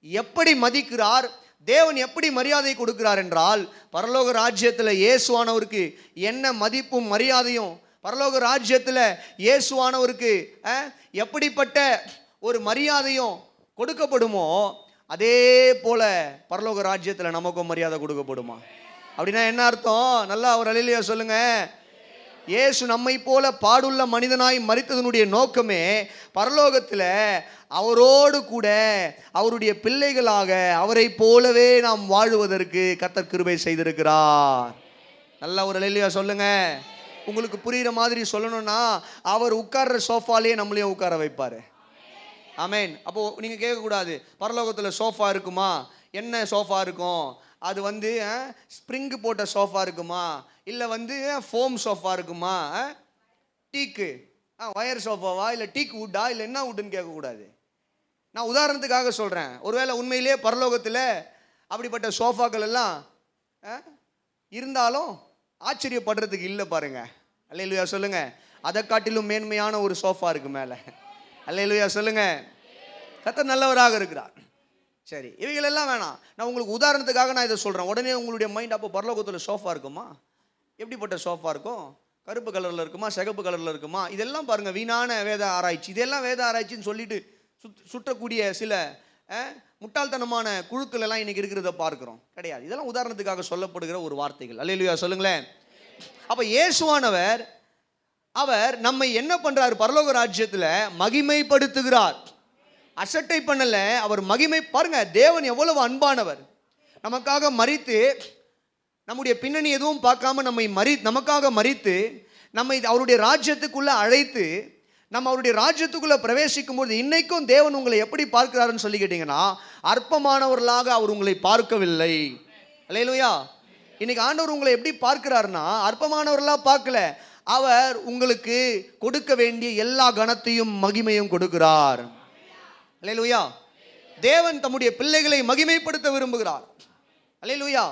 Speaker 1: எப்படி மதிக்கிறார், தேவன் எப்படி மரியாதை கொடுக்கிறார் என்றால், பரலோக ராஜ்யத்தில் இயேசுவானவருக்கு என்ன மதிப்பும் மரியாதையும், பரலோக ராஜ்யத்தில் இயேசுவானவருக்கு எப்படிப்பட்ட ஒரு மரியாதையும் கொடுக்கப்படுமோ, அதே போல பரலோக ராஜ்யத்தில் நமக்கும் மரியாதை கொடுக்கப்படுமா? அப்படின்னா என்ன அர்த்தம்? நல்லா ஒரு அல்லேலூயா சொல்லுங்க. இயேசு நம்மை போல பாடுள்ள மனிதனாய் மரித்ததனுடைய நோக்கமே பரலோகத்தில் அவரோடு கூட அவருடைய பிள்ளைகளாக அவரை போலவே நாம் வாழுவதற்கு கர்த்தர் கிருபை செய்திருக்கிறார். நல்லா ஒரு அல்லேலூயா சொல்லுங்க. உங்களுக்கு புரிகிற மாதிரி சொல்லணும்னா, அவர் உட்கார்ற சோஃபாலேயே நம்மளையும் உட்கார வைப்பார். ஆமேன். அப்போ நீங்க கேட்கக்கூடாது, பரலோகத்தில் சோஃபா இருக்குமா? என்ன சோஃபா இருக்கும்? அது வந்து ஸ்ப்ரிங்கு போட்ட சோஃபா இருக்குமா, இல்லை வந்து ஃபோம் சோஃபா இருக்குமா, டீக்கு ஒயர் சோஃபாவா, இல்லை டீக் வுட்டா, இல்லை என்ன வுட்டுன்னு கேட்கக்கூடாது. நான் உதாரணத்துக்காக சொல்கிறேன். ஒருவேளை உண்மையிலேயே பரலோகத்தில் அப்படிப்பட்ட சோஃபாக்கள் எல்லாம் இருந்தாலும் ஆச்சரியப்படுறதுக்கு இல்லை பாருங்க. அல்லேலூயா சொல்லுங்க. அதை காட்டிலும் மேன்மையான ஒரு சோஃபா இருக்கு மேலே. அல்லேலூயா சொல்லுங்க. கர்த்தர் நல்லவராக இருக்கிறார். சரி, இவைகளெல்லாம் வேணாம், நான் உங்களுக்கு உதாரணத்துக்காக நான் இதை சொல்கிறேன். உடனே உங்களுடைய மைண்ட், அப்போ பரலோகத்தில் சோஃபா இருக்குமா? எப்படிப்பட்ட சோஃபா இருக்கும்? கருப்பு கலரில் இருக்குமா, சிகப்பு கலரில் இருக்குமா? இதெல்லாம் பாருங்கள், வீணான வேத ஆராய்ச்சி. இதெல்லாம் வேத ஆராய்ச்சின்னு சொல்லிட்டு சுற்றக்கூடிய சில முட்டாள்தனமான குழுக்கள் எல்லாம் இன்னைக்கு இருக்கிறத பார்க்கிறோம். கிடையாது, இதெல்லாம் உதாரணத்துக்காக சொல்லப்படுகிற ஒரு வார்த்தைகள். அல்லேலூயா சொல்லுங்களேன். அப்போ இயேசுவானவர் அவர் நம்மை என்ன பண்றாரு? பரலோக ராஜ்யத்தில் மகிமைப்படுத்துகிறார். அசட்டை பண்ணல, அவர் மகிமை. பாருங்க, தேவன் எவ்வளவு அன்பானவர். நமக்காக மரித்து, நம்முடைய பின்னணி எதுவும் பார்க்காம நமக்காக மரித்து நம்மை அவருடைய ராஜ்யத்துக்குள்ள அழைத்து, நம்ம அவருடைய ராஜ்யத்துக்குள்ள பிரவேசிக்கும் போது இன்னைக்கும் தேவன் உங்களை எப்படி பார்க்கிறாருன்னு சொல்லி கேட்டீங்கன்னா, அற்பமானவர்களாக அவர் உங்களை பார்க்கவில்லை. அல்லேலூயா. இன்னைக்கு ஆண்டவர் உங்களை எப்படி பார்க்கிறாருன்னா, அற்பமானவர்களா பார்க்கல, அவர் உங்களுக்கு கொடுக்க வேண்டிய எல்லா கனத்தையும் மகிமையும் கொடுக்கிறார். அல்லேலூயா. தேவன் தம்முடைய பிள்ளைகளை மகிமைப்படுத்த விரும்புகிறார். அல்லேலூயா.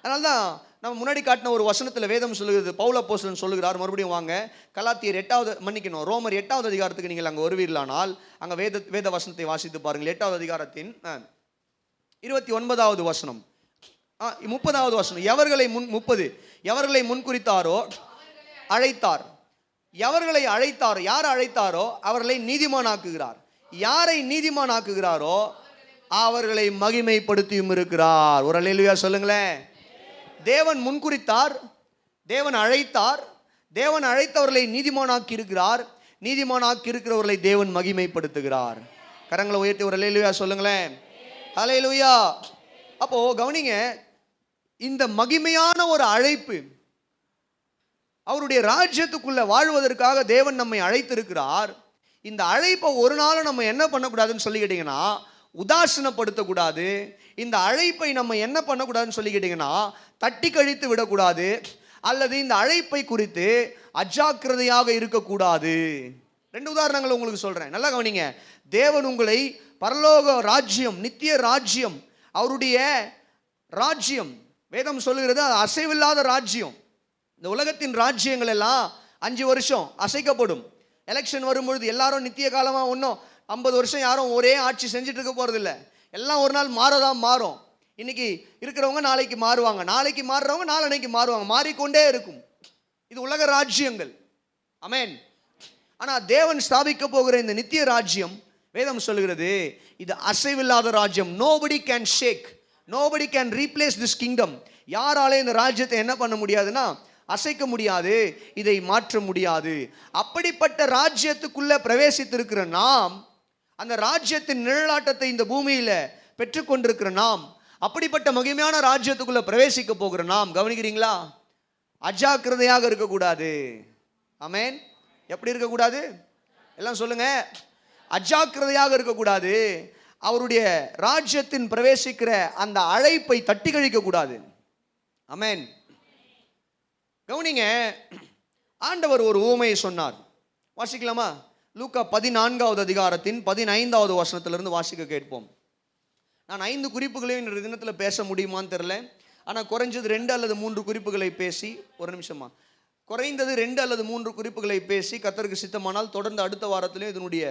Speaker 1: அதனால்தான் நம்ம முன்னாடி காட்டின ஒரு வசனத்தில் வேதம் சொல்லுகிறது, பவுல் அப்போஸ்தலன் சொல்லுகிறார். மறுபடியும் வாங்க, கலாத்தியர் 8வது ரோமர் 8வது அதிகாரத்துக்கு நீங்கள் அங்கே வருவீர்களானால் அங்கே வேத வசனத்தை வாசித்து பாருங்கள். 8வது அதிகாரத்தின் 29வது வசனம், 30வது வசனம். எவர்களை முன்குறித்தாரோ அழைத்தார். எவர்களை அழைத்தாரோ, யார் அழைத்தாரோ அவர்களை நீதிமானாக்குகிறார். யாரை நீதிமானாக்குகிறாரோ அவர்களை மகிமைப்படுத்தியும் இருக்கிறார். ஒரு அல்லேலூயா சொல்லுங்களேன். தேவன் முன்குறித்தார், தேவன் அழைத்தார், தேவன் அழைத்தவர்களை நீதிமானாக்கி இருக்கிறார், நீதிமானாக்கி இருக்கிறவர்களை தேவன் மகிமைப்படுத்துகிறார். கரங்களை உயர்த்தி ஒரு அல்லேலூயா சொல்லுங்களேன். அல்லேலூயா. அப்போ கவனிங்க, இந்த மகிமையான ஒரு அழைப்பு, அவருடைய ராஜ்யத்துக்குள்ள வாழ்வதற்காக தேவன் நம்மை அழைத்திருக்கிறார். இந்த அழைப்பை ஒரு நாளும் நம்ம என்ன பண்ணக்கூடாதுன்னு சொல்லி கேட்டீங்கன்னா உதாசீனப்படுத்தக்கூடாது. இந்த அழைப்பை நம்ம என்ன பண்ணக்கூடாதுன்னு சொல்லி கேட்டீங்கன்னா தட்டி கழித்து விடக்கூடாது, அல்லது இந்த அழைப்பை குறித்து அஜாக்கிரதையாக இருக்கக்கூடாது. 2 உதாரணங்கள் உங்களுக்கு சொல்றேன், நல்லா கவனிங்க. தேவன் உங்களை பரலோக ராஜ்யம், நித்திய ராஜ்யம், அவருடைய ராஜ்யம், வேதம் சொல்லுகிறது அது அசைவில்லாத ராஜ்யம். இந்த உலகத்தின் ராஜ்யங்கள் எல்லாம் 5 வருஷம் அசைக்கப்படும். எலெக்ஷன் வரும்பொழுது எல்லாரும் நித்திய காலமாக ஒன்றும் 50 வருஷம் யாரும் ஒரே ஆட்சி செஞ்சுட்டு இருக்க போகிறதில்ல. எல்லாம் ஒரு நாள் மாறதான் மாறும். இன்னைக்கு இருக்கிறவங்க நாளைக்கு மாறுவாங்க, நாளைக்கு மாறுறவங்க நாளன்னைக்கு மாறுவாங்க, மாறிக்கொண்டே இருக்கும். இது உலக ராஜ்யங்கள். ஆமென். ஆனால் தேவன் ஸ்தாபிக்க போகிற இந்த நித்திய ராஜ்யம், வேதம் சொல்லுகிறது இது அசைவில்லாத ராஜ்யம். Nobody can shake, nobody can replace this kingdom. யாராலே இந்த ராஜ்யத்தை என்ன பண்ண முடியாதுன்னா அசைக்க முடியாது, இதை மாற்ற முடியாது. அப்படிப்பட்ட ராஜ்யத்துக்குள்ள பிரவேசித்திருக்கிற நாம், அந்த ராஜ்யத்தின் நிழலாட்டத்தை இந்த பூமியில பெற்றுக்கொண்டிருக்கிற நாம், அப்படிப்பட்ட மகிமையான ராஜ்யத்துக்குள்ள பிரவேசிக்க போகிற நாம், கவனிக்கிறீங்களா, அஜாக்கிரதையாக இருக்கக்கூடாது. ஆமென். எப்படி இருக்கக்கூடாது? எல்லாம் சொல்லுங்க. அஜாக்கிரதையாக இருக்கக்கூடாது. அவருடைய ராஜ்யத்தின் பிரவேசிக்கிற அந்த அழைப்பை தட்டி கழிக்க கூடாது. ஆமென். கவனிங்க, ஆண்டவர் ஒரு உவமையை சொன்னார். வாசிக்கலாமா? லூக்கா 14வது அதிகாரத்தின் 15வது வசனத்திலிருந்து வாசிக்க கேட்போம். நான் 5 குறிப்புகளையும் இந்த தினத்தில் பேச முடியுமான்னு தெரியல. ஆனால் குறைஞ்சது 2 அல்லது 3 குறிப்புகளை பேசி, ஒரு நிமிஷமா, குறைந்தது 2 அல்லது 3 குறிப்புகளை பேசி கர்த்தருக்கு சித்தமானால் தொடர்ந்து அடுத்த வாரத்திலும் இதனுடைய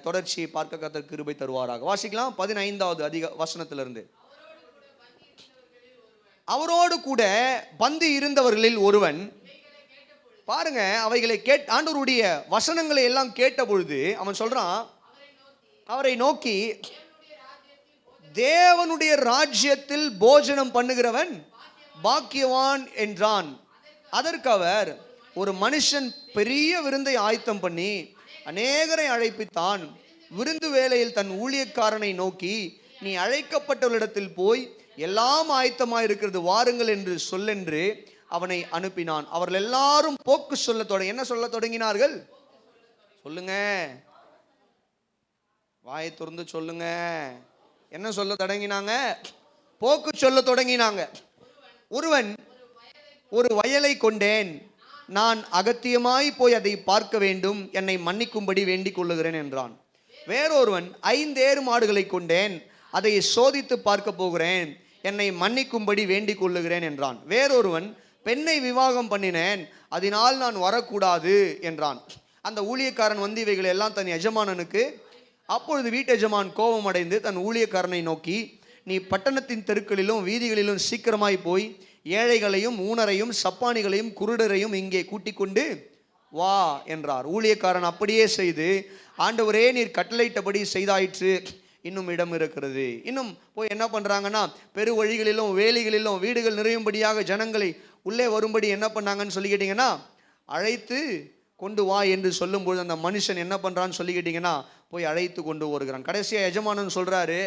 Speaker 1: தொடர்ச்சியை பார்க்க கர்த்தர் கிருபை தருவாராக. வாசிக்கலாம் 15வது வசனத்திலிருந்து. அவரோடு கூட பந்தி இருந்தவர்களில் ஒருவன், பாருங்க, அவைகளை ஆண்டவருடைய வசனங்களை எல்லாம் கேட்ட பொழுது அவன் சொல்றான், அவரை நோக்கி, தேவனுடைய ராஜ்யத்தில் போஜனம் பண்ணுகிறவன் பாக்கியவான் என்றான். அதற்கு அவர், ஒரு மனுஷன் பெரிய விருந்தை ஆயத்தம் பண்ணி அநேகரை அழைப்பித்தான். விருந்து வேளையில் தன் ஊழியக்காரனை நோக்கி, நீ அழைக்கப்பட்டவரிடத்தில் போய் எல்லாம் ஆயத்தமாக இருக்கிறது, வாருங்கள் என்று சொல்லென்று அவனை அனுப்பினான். அவர்கள் எல்லாரும் போக்கு சொல்ல என்ன சொல்ல தொடங்கினார்கள்? சொல்லுங்க, வாயை திறந்து சொல்லுங்க. என்ன சொல்ல தொடங்கினாங்க? போக்கு சொல்ல தொடங்கினாங்க. ஒருவன், ஒரு வயலை கொண்டேன், நான் அகத்தியமாய் போய் அதை பார்க்க வேண்டும், என்னை மன்னிக்கும்படி வேண்டிக் கொள்ளுகிறேன் என்றான். வேறொருவன், 5 ஏறு மாடுகளை கொண்டேன், அதை சோதித்து பார்க்க போகிறேன், என்னை மன்னிக்கும்படி வேண்டிக் கொள்ளுகிறேன் என்றான். வேறொருவன், பெண்ணை விவாகம் பண்ணினேன், அதனால் நான் வரக்கூடாது என்றான். அந்த ஊழியக்காரன் வந்து இவைகளை எல்லாம் தன் எஜமானனுக்கு. அப்பொழுது வீட்டெஜமான் கோபம் அடைந்து தன் ஊழியக்காரனை நோக்கி, நீ பட்டணத்தின் தெருக்களிலும் வீதிகளிலும் சீக்கிரமாய் போய் ஏழைகளையும் ஊனரையும் சப்பானிகளையும் குருடரையும் இங்கே கூட்டிக் கொண்டு வா என்றார். ஊழியக்காரன் அப்படியே செய்து, ஆண்டவரே நீர் கட்டளையிட்டபடி செய்தாயிற்று, இன்னும் இடம் இருக்கிறது. இன்னும் போய் என்ன பண்றாங்கன்னா, பெரு வழிகளிலும் வேலிகளிலும் வீடுகள் நிறையும்படியாக ஜனங்களை உள்ளே வரும்படி என்ன பண்ணாங்கன்னு சொல்லி கேட்டீங்கன்னா அழைத்து கொண்டு வா என்று சொல்லும்போது அந்த மனுஷன் என்ன பண்றான்னு சொல்லி கேட்டீங்கன்னா போய் அழைத்து கொண்டு வருகிறான். கடைசியா எஜமானன் சொல்றாரு,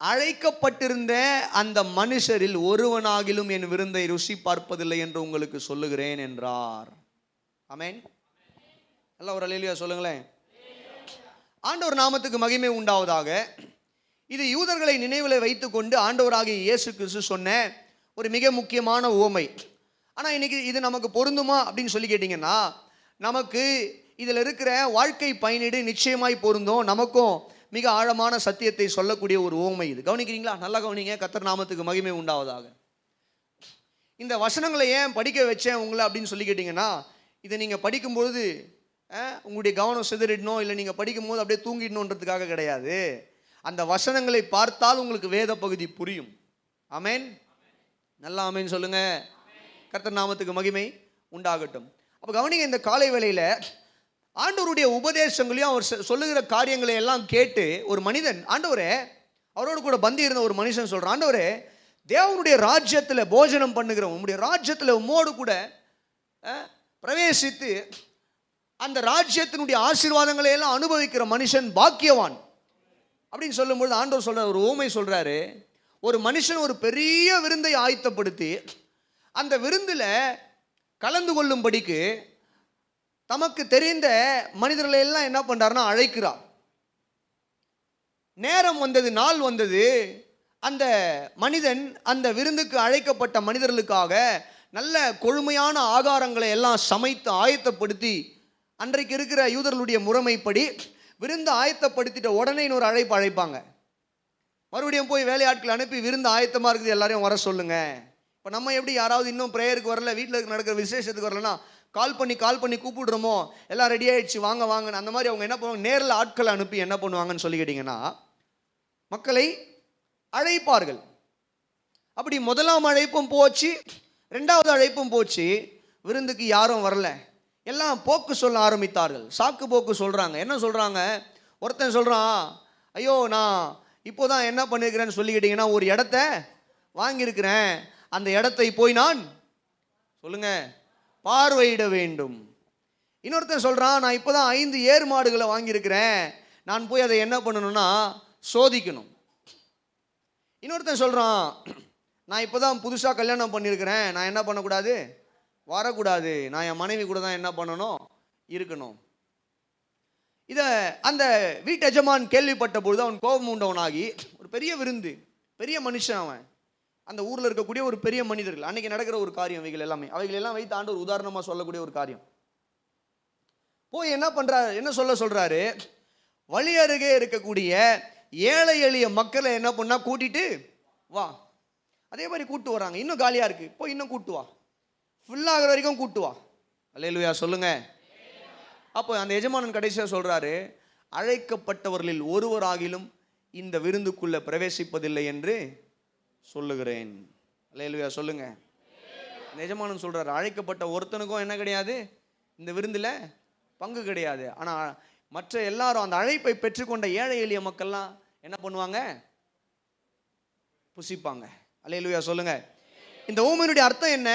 Speaker 1: அழைக்கப்பட்டிருந்த அந்த மனுஷரில் ஒருவனாகிலும் என் விருந்தை ருசி பார்ப்பதில்லை என்று உங்களுக்கு சொல்லுகிறேன் என்றார். ஆமென். எல்லாம் ஒரு அல்லேலூயா சொல்லுங்களேன். ஆண்டவர் நாமத்துக்கு மகிமை உண்டாவதாக. இது யூதர்களை நினைவில் வைத்துக்கொண்டு ஆண்டவராகிய இயேசு கிறிஸ்து சொன்ன ஒரு மிக முக்கியமான உவமை. ஆனால் இன்னைக்கு இது நமக்கு பொருந்துமா அப்படின்னு சொல்லி கேட்டிங்கன்னா, நமக்கு இதில் இருக்கிற வாழ்க்கை பயனீடு நிச்சயமாய் பொருந்தும். நமக்கும் மிக ஆழமான சத்தியத்தை சொல்லக்கூடிய ஒரு உவமை இது. கவனிக்கிறீங்களா? நல்லா கவனிங்க. கர்த்தர் நாமத்துக்கு மகிமை உண்டாவதாக. இந்த வசனங்களை ஏன் படிக்க வச்சேன் உங்களை அப்படின்னு சொல்லி கேட்டிங்கன்னா, இதை நீங்கள் படிக்கும்பொழுது உங்களுடைய கவனம் சிதறிடணும், இல்லை நீங்கள் படிக்கும்போது அப்படியே தூங்கிடணுன்றதுக்காக கிடையாது. அந்த வசனங்களை பார்த்தால் உங்களுக்கு வேத பகுதி புரியும். ஆமேன். நல்லா ஆமேன் சொல்லுங்க. கர்த்தர் நாமத்துக்கு மகிமை உண்டாகட்டும். அப்போ கவனிங்க, இந்த காலை வேளையில் ஆண்டவருடைய உபதேசங்களையும் அவர் சொல்லுகிற காரியங்களை எல்லாம் கேட்டு ஒரு மனிதன், ஆண்டவரே, அவரோடு கூட பந்தி இருந்த ஒரு மனுஷன் சொல்கிறான், ஆண்டவரே, தேவனுடைய ராஜ்யத்தில் போஜனம் பண்ணுகிறோம், உங்களுடைய ராஜ்யத்தில் உம்மோடு கூட பிரவேசித்து அந்த ராஜ்யத்தினுடைய ஆசீர்வாதங்களை எல்லாம் அனுபவிக்கிற மனுஷன் பாக்கியவான் அப்படின்னு சொல்லும்போது ஆண்டவர் சொல்ற ஒரு உவமை சொல்றாரு. ஒரு மனுஷன் ஒரு பெரிய விருந்தை ஆயத்தப்படுத்தி அந்த விருந்தில் கலந்து கொள்ளும்படிக்கு தமக்கு தெரிந்த மனிதர்களை எல்லாம் என்ன பண்றாருன்னா அழைக்கிறார். நேரம் வந்தது, நாள் வந்தது. அந்த மனிதன் அந்த விருந்துக்கு அழைக்கப்பட்ட மனிதர்களுக்காக நல்ல கொழுமையான ஆகாரங்களை எல்லாம் சமைத்து ஆயத்தப்படுத்தி, அன்றைக்கு இருக்கிற யூதர்களுடைய முறைமைப்படி விருந்து ஆயத்தப்படுத்திட்ட உடனே இன்னொரு அழைப்பாங்க. மறுபடியும் போய் வேலையாட்கள் அனுப்பி விருந்து ஆயத்தமாக இருக்குது, எல்லாரையும் வர சொல்லுங்க. இப்போ நம்ம எப்படி யாராவது இன்னும் ப்ரேயருக்கு வரல, வீட்டில் நடக்கிற விசேஷத்துக்கு வரலன்னா கால் பண்ணி கூப்பிடுறோமோ, எல்லாம் ரெடி ஆயிடுச்சு வாங்க வாங்கன்னு, அந்த மாதிரி அவங்க என்ன பண்ணுவாங்க, நேரில் ஆட்களை அனுப்பி என்ன பண்ணுவாங்கன்னு சொல்லி கேட்டிங்கன்னா மக்களை அழைப்பார்கள். அப்படி முதலாம் அழைப்பும் போச்சு, ரெண்டாவது அழைப்பும் போச்சு. விருந்துக்கு யாரும் வரல. எல்லாம் போக்கு சொல்ல ஆரம்பித்தார்கள். சாக்கு போக்கு சொல்கிறாங்க. என்ன சொல்கிறாங்க? ஒருத்தன் சொல்கிறான், ஐயோ நான் இப்போதான் என்ன பண்ணியிருக்கிறேன்னு சொல்லிக்கிட்டீங்கன்னா ஒரு இடத்த வாங்கியிருக்கிறேன், அந்த இடத்தை போய் நான் சொல்லுங்க பார்வையிட வேண்டும். இன்னொருத்தன் சொல்கிறான், நான் இப்போ தான் 5 ஏர் மாடுகளை வாங்கியிருக்கிறேன், நான் போய் அதை என்ன பண்ணணும்னா சோதிக்கணும். இன்னொருத்தன் சொல்கிறான், நான் இப்போ தான் புதுசாக கல்யாணம் பண்ணியிருக்கிறேன், நான் என்ன பண்ணக்கூடாது, வரக்கூடாது, நான் என் மனைவி கூட தான் என்ன பண்ணணும், இருக்கணும். இதை அந்த வீட்டு எஜமான் கேள்விப்பட்ட பொழுது அவன் கோபம் உண்டவனாகி, ஒரு பெரிய விருந்து, பெரிய மனுஷன் அவன், அந்த ஊரில் இருக்கக்கூடிய ஒரு பெரிய மனிதர்கள், அன்னைக்கு நடக்கிற ஒரு காரியம், அவைகள் எல்லாம் வைத்து ஆண்டு ஒரு உதாரணமாக சொல்லக்கூடிய ஒரு காரியம். போய் என்ன பண்ணுறாரு, என்ன சொல்கிறாரு, வழி அருகே இருக்கக்கூடிய ஏழை எளிய மக்களை என்ன பண்ணா கூட்டிட்டு வா. அதே மாதிரி கூட்டு வராங்க. இன்னும் காலியாக இருக்கு, போய் இன்னும் கூட்டு வா, ஃபுல்லாகிற வரைக்கும் கூட்டு வா. அல்லேலூயா சொல்லுங்க. அப்போ அந்த எஜமானன் கடைசியாக சொல்றாரு, அழைக்கப்பட்டவர்களில் ஒருவராகிலும் இந்த விருந்துக்குள்ள பிரவேசிப்பதில்லை என்று சொல்லுகிறேன். அல்லேலூயா சொல்லுங்க. அந்த எஜமானன் சொல்றாரு, அழைக்கப்பட்ட ஒருத்தனுக்கும் என்ன கிடையாது, இந்த விருந்தில் பங்கு கிடையாது. ஆனால் மற்ற எல்லாரும் அந்த அழைப்பை பெற்றுக்கொண்ட ஏழை எளிய மக்கள்லாம் என்ன பண்ணுவாங்க, புசிப்பாங்க. அல்லேலூயா சொல்லுங்க. இந்த ஊமையினுடைய அர்த்தம் என்ன?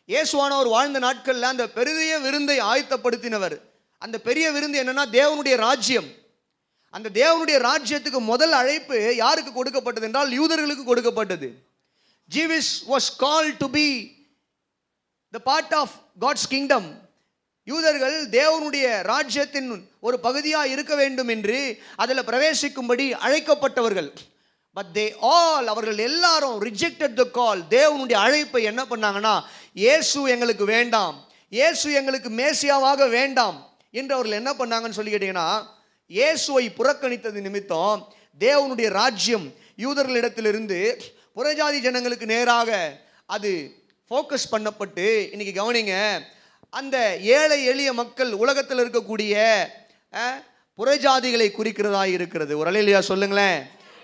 Speaker 1: இயேசுவானவர் வாழ்ந்த நாட்கள்ல அந்த பெரிய விருந்தை ஆயத்தப்படுத்தினவர். அந்த பெரிய விருந்து என்னன்னா தேவனுடைய ராஜ்யம். அந்த தேவனுடைய ராஜ்யத்துக்கு முதல் அழைப்பு யாருக்கு கொடுக்கப்பட்டது என்றால் யூதர்களுக்கு கொடுக்கப்பட்டது. Jesus was called to be the part of God's kingdom. யூதர்கள் தேவனுடைய ராஜ்யத்தின் ஒரு பகுதியாக இருக்க வேண்டும் என்று அதில் பிரவேசிக்கும்படி அழைக்கப்பட்டவர்கள். பட் தே ஆல், அவர்கள் எல்லாரும் ரிஜெக்டட் த கால். தேவனுடைய அழைப்பை என்ன பண்ணாங்கன்னா, இயேசு எங்களுக்கு வேண்டாம், இயேசு எங்களுக்கு மேசியாவாக வேண்டாம் என்று அவர்கள் என்ன பண்ணாங்கன்னு சொல்லி கேட்டீங்கன்னா, இயேசுவை புறக்கணித்தது நிமித்தம் தேவனுடைய ராஜ்யம் யூதர்களிடத்திலிருந்து புறஜாதி ஜனங்களுக்கு நேராக அது ஃபோக்கஸ் பண்ணப்பட்டு, இன்னைக்கு கவனிங்க, அந்த ஏழை எளிய மக்கள் உலகத்தில் இருக்கக்கூடிய புறஜாதிகளை குறிக்கிறதா இருக்கிறது. ஒரு அல்லேலூயா சொல்லுங்களேன்.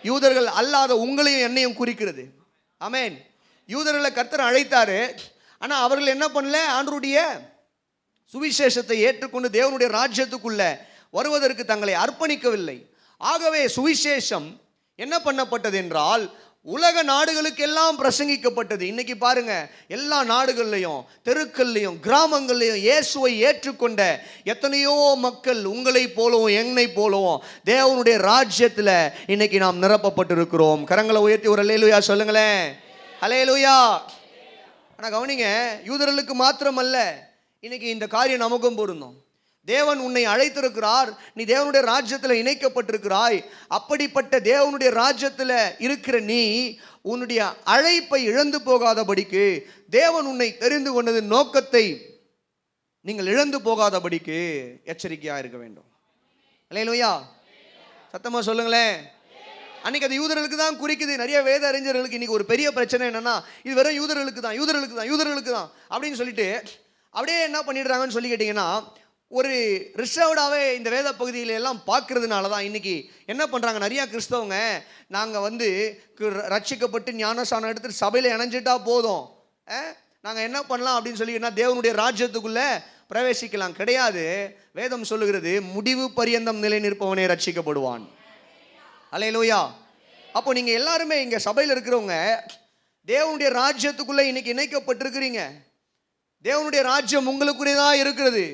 Speaker 1: யூதர்கள் அல்லாத உங்களையும் என்னையும் குறிக்கிறது. ஆமென். யூதர்களை கர்த்தர் அழைத்தாரு, ஆனால் அவர்கள் என்ன பண்ணல, ஆண்டவருடைய சுவிசேஷத்தை ஏற்றுக்கொண்டு தேவனுடைய ராஜ்யத்துக்குள்ள வருவதற்கு தங்களை அர்ப்பணிக்கவில்லை. ஆகவே சுவிசேஷம் என்ன பண்ணப்பட்டது என்றால் உலக நாடுகளுக்கு எல்லாம் பிரசங்கிக்கப்பட்டது. இன்னைக்கு பாருங்க, எல்லா நாடுகள்லையும் தெருக்கள்லையும் கிராமங்கள்லையும் இயேசுவை ஏற்றுக்கொண்ட எத்தனையோ மக்கள் உங்களை போலவும் என்னை போலவும் தேவனுடைய ராஜ்யத்தில் இன்னைக்கு நாம் நிரப்பப்பட்டிருக்கிறோம். கரங்களை உயர்த்தி ஒரு அல்லேலூயா சொல்லுங்களேன். அல்லேலூயா. ஆனால் கவனிங்க, யூதர்களுக்கு மாத்திரமல்ல, இன்னைக்கு இந்த காரியம் நமக்கும் பொருந்தும். தேவன் உன்னை அழைத்திருக்கிறார், நீ தேவனுடைய ராஜ்யத்தில் இணைக்கப்பட்டிருக்கிறாய். அப்படிப்பட்ட தேவனுடைய ராஜ்யத்தில் இருக்கிற நீ உன்னுடைய அழைப்பை இழந்து போகாதபடிக்கு, தேவன் உன்னை தெரிந்து கொண்டது நோக்கத்தை நீங்கள் இழந்து போகாதபடிக்கு எச்சரிக்கையாக இருக்க வேண்டும். அல்லேலூயா. சத்தமா சொல்லுங்களேன். அன்னைக்கு அது யூதர்களுக்கு தான் குறிக்குது. நிறைய வேத அறிஞர்களுக்கு இன்னைக்கு ஒரு பெரிய பிரச்சனை என்னன்னா, இது வெறும் யூதர்களுக்கு தான், யூதர்களுக்கு தான், யூதர்களுக்கு தான் அப்படின்னு சொல்லிட்டு அப்படியே என்ன பண்ணிடுறாங்கன்னு சொல்லி கேட்டீங்கன்னா, ஒரு ரிசர்வ்டாகவே இந்த வேத பகுதியில எல்லாம் பார்க்கறதுனால தான் இன்னைக்கு என்ன பண்ணுறாங்க, நிறையா கிறிஸ்தவங்க நாங்கள் வந்து ரட்சிக்கப்பட்டு ஞானஸ்நானம் எடுத்துட்டு சபையில் இணைஞ்சிட்டா போதும், நாங்கள் என்ன பண்ணலாம் அப்படின்னு சொல்லி, என்ன தேவனுடைய ராஜ்யத்துக்குள்ளே பிரவேசிக்கலாம். கிடையாது. வேதம் சொல்லுகிறது, முடிவு பரியந்தம் நிலை நிற்பவனே ரட்சிக்கப்படுவான். அல்லேலூயா. அப்போ நீங்கள் எல்லாருமே இங்கே சபையில் இருக்கிறவங்க தேவனுடைய ராஜ்யத்துக்குள்ளே இன்னைக்கு இணைக்கப்பட்டிருக்கிறீங்க. தேவனுடைய ராஜ்யம் உங்களுக்குரியதாக இருக்கிறது.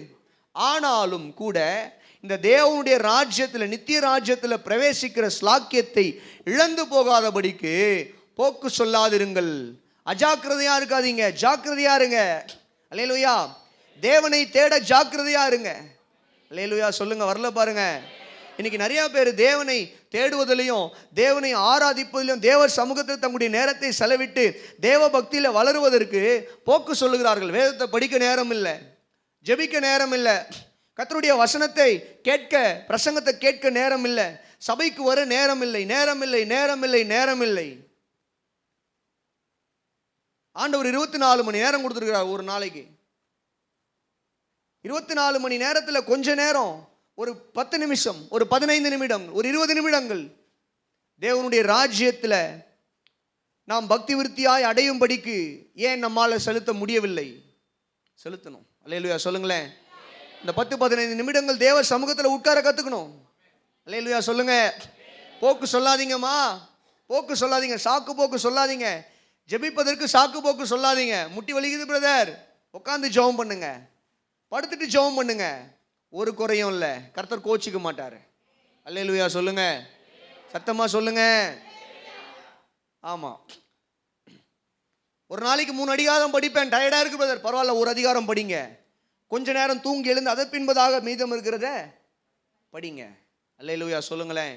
Speaker 1: ஆனாலும் கூட இந்த தேவனுடைய ராஜ்யத்தில், நித்திய ராஜ்யத்தில் பிரவேசிக்கிற ஸ்லாக்கியத்தை இழந்து போகாதபடிக்கு போக்கு சொல்லாதிருங்கள், அஜாக்கிரதையா இருக்காதீங்க, ஜாக்கிரதையா இருங்க. அல்லேலூயா. தேவனை தேட ஜாக்கிரதையா இருங்க. அல்லேலூயா சொல்லுங்க. வரல பாருங்க. இன்னைக்கு நிறைய பேர் தேவனை தேடுவதிலையும் தேவனை ஆராதிப்பதிலும் தேவ சமூகத்தில் தங்களுடைய நேரத்தை செலவிட்டு தேவ பக்தியில் வளருவதற்கு போக்கு சொல்லுகிறார்கள். வேதத்தை படிக்க நேரம் இல்லை, ஜெபிக்க நேரம் இல்லை, கர்த்தருடைய வசனத்தை கேட்க, பிரசங்கத்தை கேட்க நேரம் இல்லை, சபைக்கு வர நேரம் இல்லை, நேரம் இல்லை, நேரம் இல்லை, நேரம் இல்லை. ஆண்டவர் 24 மணி நேரம் கொடுத்துருக்கிறார் ஒரு நாளைக்கு. 24 மணி நேரத்தில் கொஞ்ச நேரம், ஒரு 10 நிமிஷம், ஒரு 15 நிமிடம், ஒரு 20 நிமிடங்கள் தேவனுடைய ராஜ்யத்தில் நாம் பக்தி விருத்தியாய் அடையும்படிக்கு ஏன் நம்மால் செலுத்த முடியவில்லை? செலுத்தணும். அல்லேலூயா சொல்லுங்களேன். இந்த 10-15 நிமிடங்கள் தேவ சமூகத்தில் உட்கார கற்றுக்கணும். அல்லேலூயா சொல்லுங்க. போக்கு சொல்லாதீங்கம்மா, போக்கு சொல்லாதீங்க, சாக்கு போக்கு சொல்லாதீங்க, ஜெபிப்பதற்கு சாக்கு போக்கு சொல்லாதீங்க. முட்டி வலிக்குது பிரதர், உட்காந்து ஜெபம் பண்ணுங்க, படுத்துட்டு ஜெபம் பண்ணுங்க, ஒரு குறையும் இல்லை, கர்த்தர் கோச்சிக்க மாட்டார். அல்லேலூயா சொல்லுங்க. சத்தமா சொல்லுங்க. ஆமாம். ஒரு நாளைக்கு 3 அதிகாரம் படிப்பேன், டயர்டாக இருக்கு பிரதர், பரவாயில்ல, ஒரு அதிகாரம் படிங்க, கொஞ்ச நேரம் தூங்கி எழுந்து அதை பின்பதாக மீதம் இருக்கிறத படிங்க. அல்லேலூயா சொல்லுங்களேன்.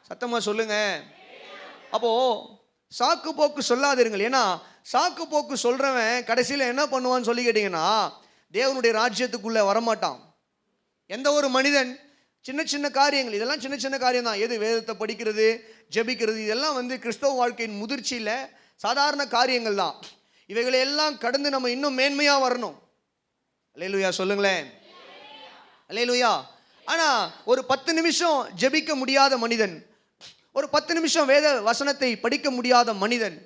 Speaker 1: சத்தமா சொல்லுங்க. அப்போ சாக்கு போக்கு சொல்லாதிருங்கள். ஏன்னா சாக்கு போக்கு சொல்றவன் கடைசியில் என்ன பண்ணுவான்னு சொல்லி கேட்டீங்கன்னா, தேவனுடைய ராஜ்யத்துக்குள்ள வரமாட்டான். எந்த ஒரு மனிதன் சின்ன சின்ன காரியங்கள், இதெல்லாம் சின்ன சின்ன காரியம் தான், எது வேதத்தை படிக்கிறது, ஜெபிக்கிறது, இதெல்லாம் வந்து கிறிஸ்தவ வாழ்க்கையின் முதிர்ச்சியில் சாதாரண காரியங்கள் தான். இவைகளை எல்லாம் கடந்து நம்ம இன்னும் மேன்மையாக வரணும். அல்லேலூயா சொல்லுங்களேன். அல்லேலூயா. ஆனால் ஒரு 10 நிமிஷம் ஜெபிக்க முடியாத மனிதன், ஒரு 10 நிமிஷம் வேத வசனத்தை படிக்க முடியாத மனிதன்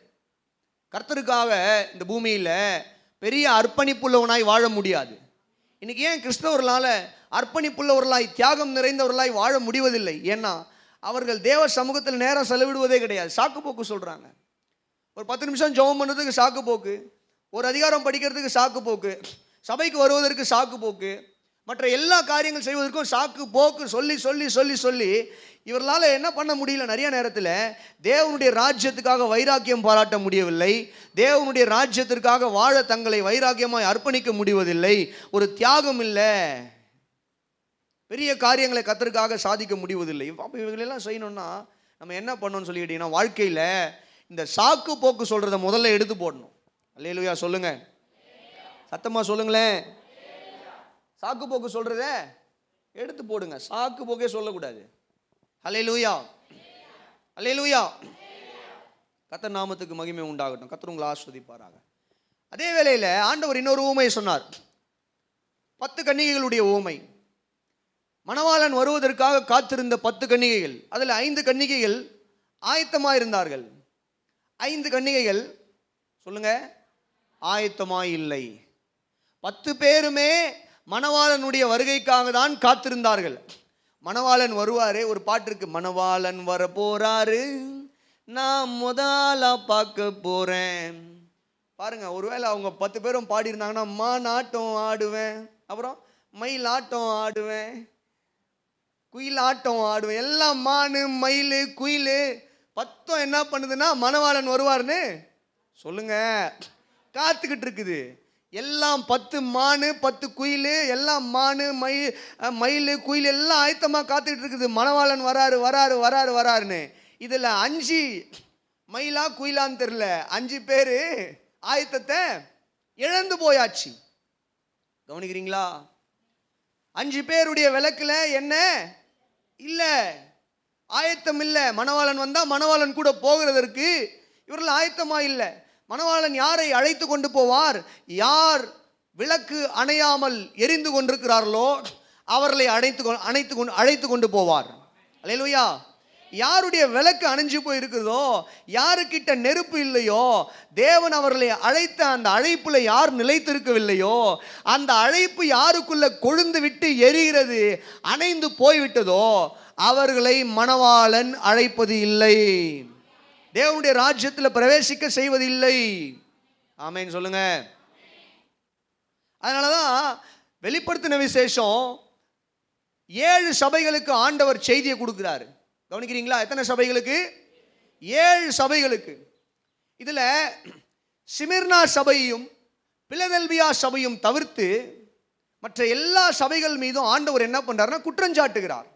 Speaker 1: கர்த்தருக்காக இந்த பூமியில் பெரிய அர்ப்பணிப்புள்ளவனாய் வாழ முடியாது. இன்னைக்கு ஏன் கிறிஸ்தவர்களால் அர்ப்பணிப்புள்ளவர்களாய், தியாகம் நிறைந்தவர்களாய் வாழ முடிவதில்லை? ஏன்னா அவர்கள் தேவ சமூகத்தில் நேரம் செலவிடுவதே கிடையாது. சாக்கு போக்கு சொல்கிறாங்க. ஒரு 10 நிமிஷம் ஜெபம் பண்ணுறதுக்கு சாக்கு போக்கு, ஒரு அதிகாரம் படிக்கிறதுக்கு சாக்கு போக்கு, சபைக்கு வருவதற்கு சாக்கு போக்கு, மற்ற எல்லா காரியங்கள் செய்வதற்கும் சாக்கு போக்கு சொல்லி சொல்லி சொல்லி சொல்லி இவர்களால் என்ன பண்ண முடியல? நிறைய நேரத்தில் தேவனுடைய ராஜ்யத்துக்காக வைராக்கியம் பாராட்ட முடியவில்லை, தேவனுடைய ராஜ்யத்திற்காக வாழ தங்களை வைராக்கியமாய் அர்ப்பணிக்க முடிவதில்லை, ஒரு தியாகம் இல்லை, பெரிய காரியங்களை கர்த்தருக்காக சாதிக்க முடிவதில்லை. அப்போ இவங்களெல்லாம் செய்யணும்னா நம்ம என்ன பண்ணணும்னு சொல்லி கேட்டிங்கன்னா, வாழ்க்கையில் இந்த சாக்கு போக்கு சொல்கிறத முதல்ல எடுத்து போடணும். அல்லேலூயா சொல்லுங்க. சத்தமாக சொல்லுங்களேன். சாக்கு போக்கு சொல்கிறத எடுத்து போடுங்க, சாக்கு போக்கே சொல்லக்கூடாது. அல்லேலூயா, அல்லேலூயா. கர்த்தர் நாமத்துக்கு மகிமை உண்டாகட்டும். கர்த்தர் உங்களை ஆஸ்வதிப்பாராக. அதே வேளையில் ஆண்டவர் இன்னொரு ஊமை சொன்னார், 10 கன்னிகைகளுடைய ஊமை. மணவாளன் வருவதற்காக காத்திருந்த 10 கன்னிகைகள், அதில் 5 கன்னிகைகள் ஆயத்தமாக இருந்தார்கள். 5 கன்னிகைகள் சொல்லுங்க ஆயத்தமாய் இல்லை. 10 பேருமே மணவாளனுடைய வருகைக்காக தான் காத்திருந்தார்கள். மணவாளன் வருவாரு, ஒரு பாட்டு இருக்கு, மணவாளன் வர போறாரு, நான் முதலா பார்க்க போறேன். பாருங்க, ஒருவேளை அவங்க 10 பேரும் பாடியிருந்தாங்கன்னா, மானாட்டம் ஆடுவேன், அப்புறம் மயிலாட்டம் ஆடுவேன், குயிலாட்டம் ஆடுவேன், எல்லாம் மானு மயில் குயில் 10 என்ன பண்ணுதுன்னா மணவாளன் வருவார்னு சொல்லுங்க காத்துக்கிட்டு இருக்குது. எல்லாம் 10 மானு 10 குயில், எல்லாம் மானு மயில் குயில் எல்லாம் ஆயத்தமாக காத்துக்கிட்டு இருக்குது. மணவாளன் வராரு வராரு வராரு வராருன்னு. இதில் 5 மயிலா குயிலான்னு தெரியல, 5 பேர் ஆயத்தத்தை இழந்து போயாச்சு. கவனிக்கிறீங்களா? 5 பேருடைய விளக்குல என்ன இல்லை. ஆயத்தம் இல்லை. மணவாளன் வந்தா மணவாளன் கூட போகிறதற்கு இவர்கள் ஆயத்தமா இல்லை. மணவாளன் யாரை அழைத்து கொண்டு போவார்? யார் விளக்கு அணையாமல் எரிந்து கொண்டிருக்கிறார்களோ அவர்களை அழைத்து கொண்டு போவார். அல்லேலூயா. யாருடைய விளக்கு அணைஞ்சு போய் இருக்குதோ, யாருக்கிட்ட நெருப்பு இல்லையோ, தேவன் அவர்களை அழைத்த அந்த அழைப்புல யார் நிலைத்திருக்கவில்லையோ, அந்த அழைப்பு யாருக்குள்ள கொழுந்து விட்டு எரிகிறது, அணைந்து போய்விட்டதோ, அவர்களை மணவாளன் அழைப்பது இல்லை, தேவனுடைய ராஜ்யத்தில் பிரவேசிக்க செய்வதில்லை. ஆமென் சொல்லுங்க. அதனாலதான் வெளிப்படுத்தின விசேஷம் 7 சபைகளுக்கு ஆண்டவர் செய்தியை கொடுக்கிறாரு. கவனிக்கிறீங்களா? எத்தனை சபைகளுக்கு? 7 சபைகளுக்கு. இதுல சிமிர்னா சபையும் பிலதெல்பியா சபையும் தவிர்த்து மற்ற எல்லா சபைகள் மீதும் ஆண்டவர் என்ன பண்றாருன்னா குற்றஞ்சாட்டுகிறார்.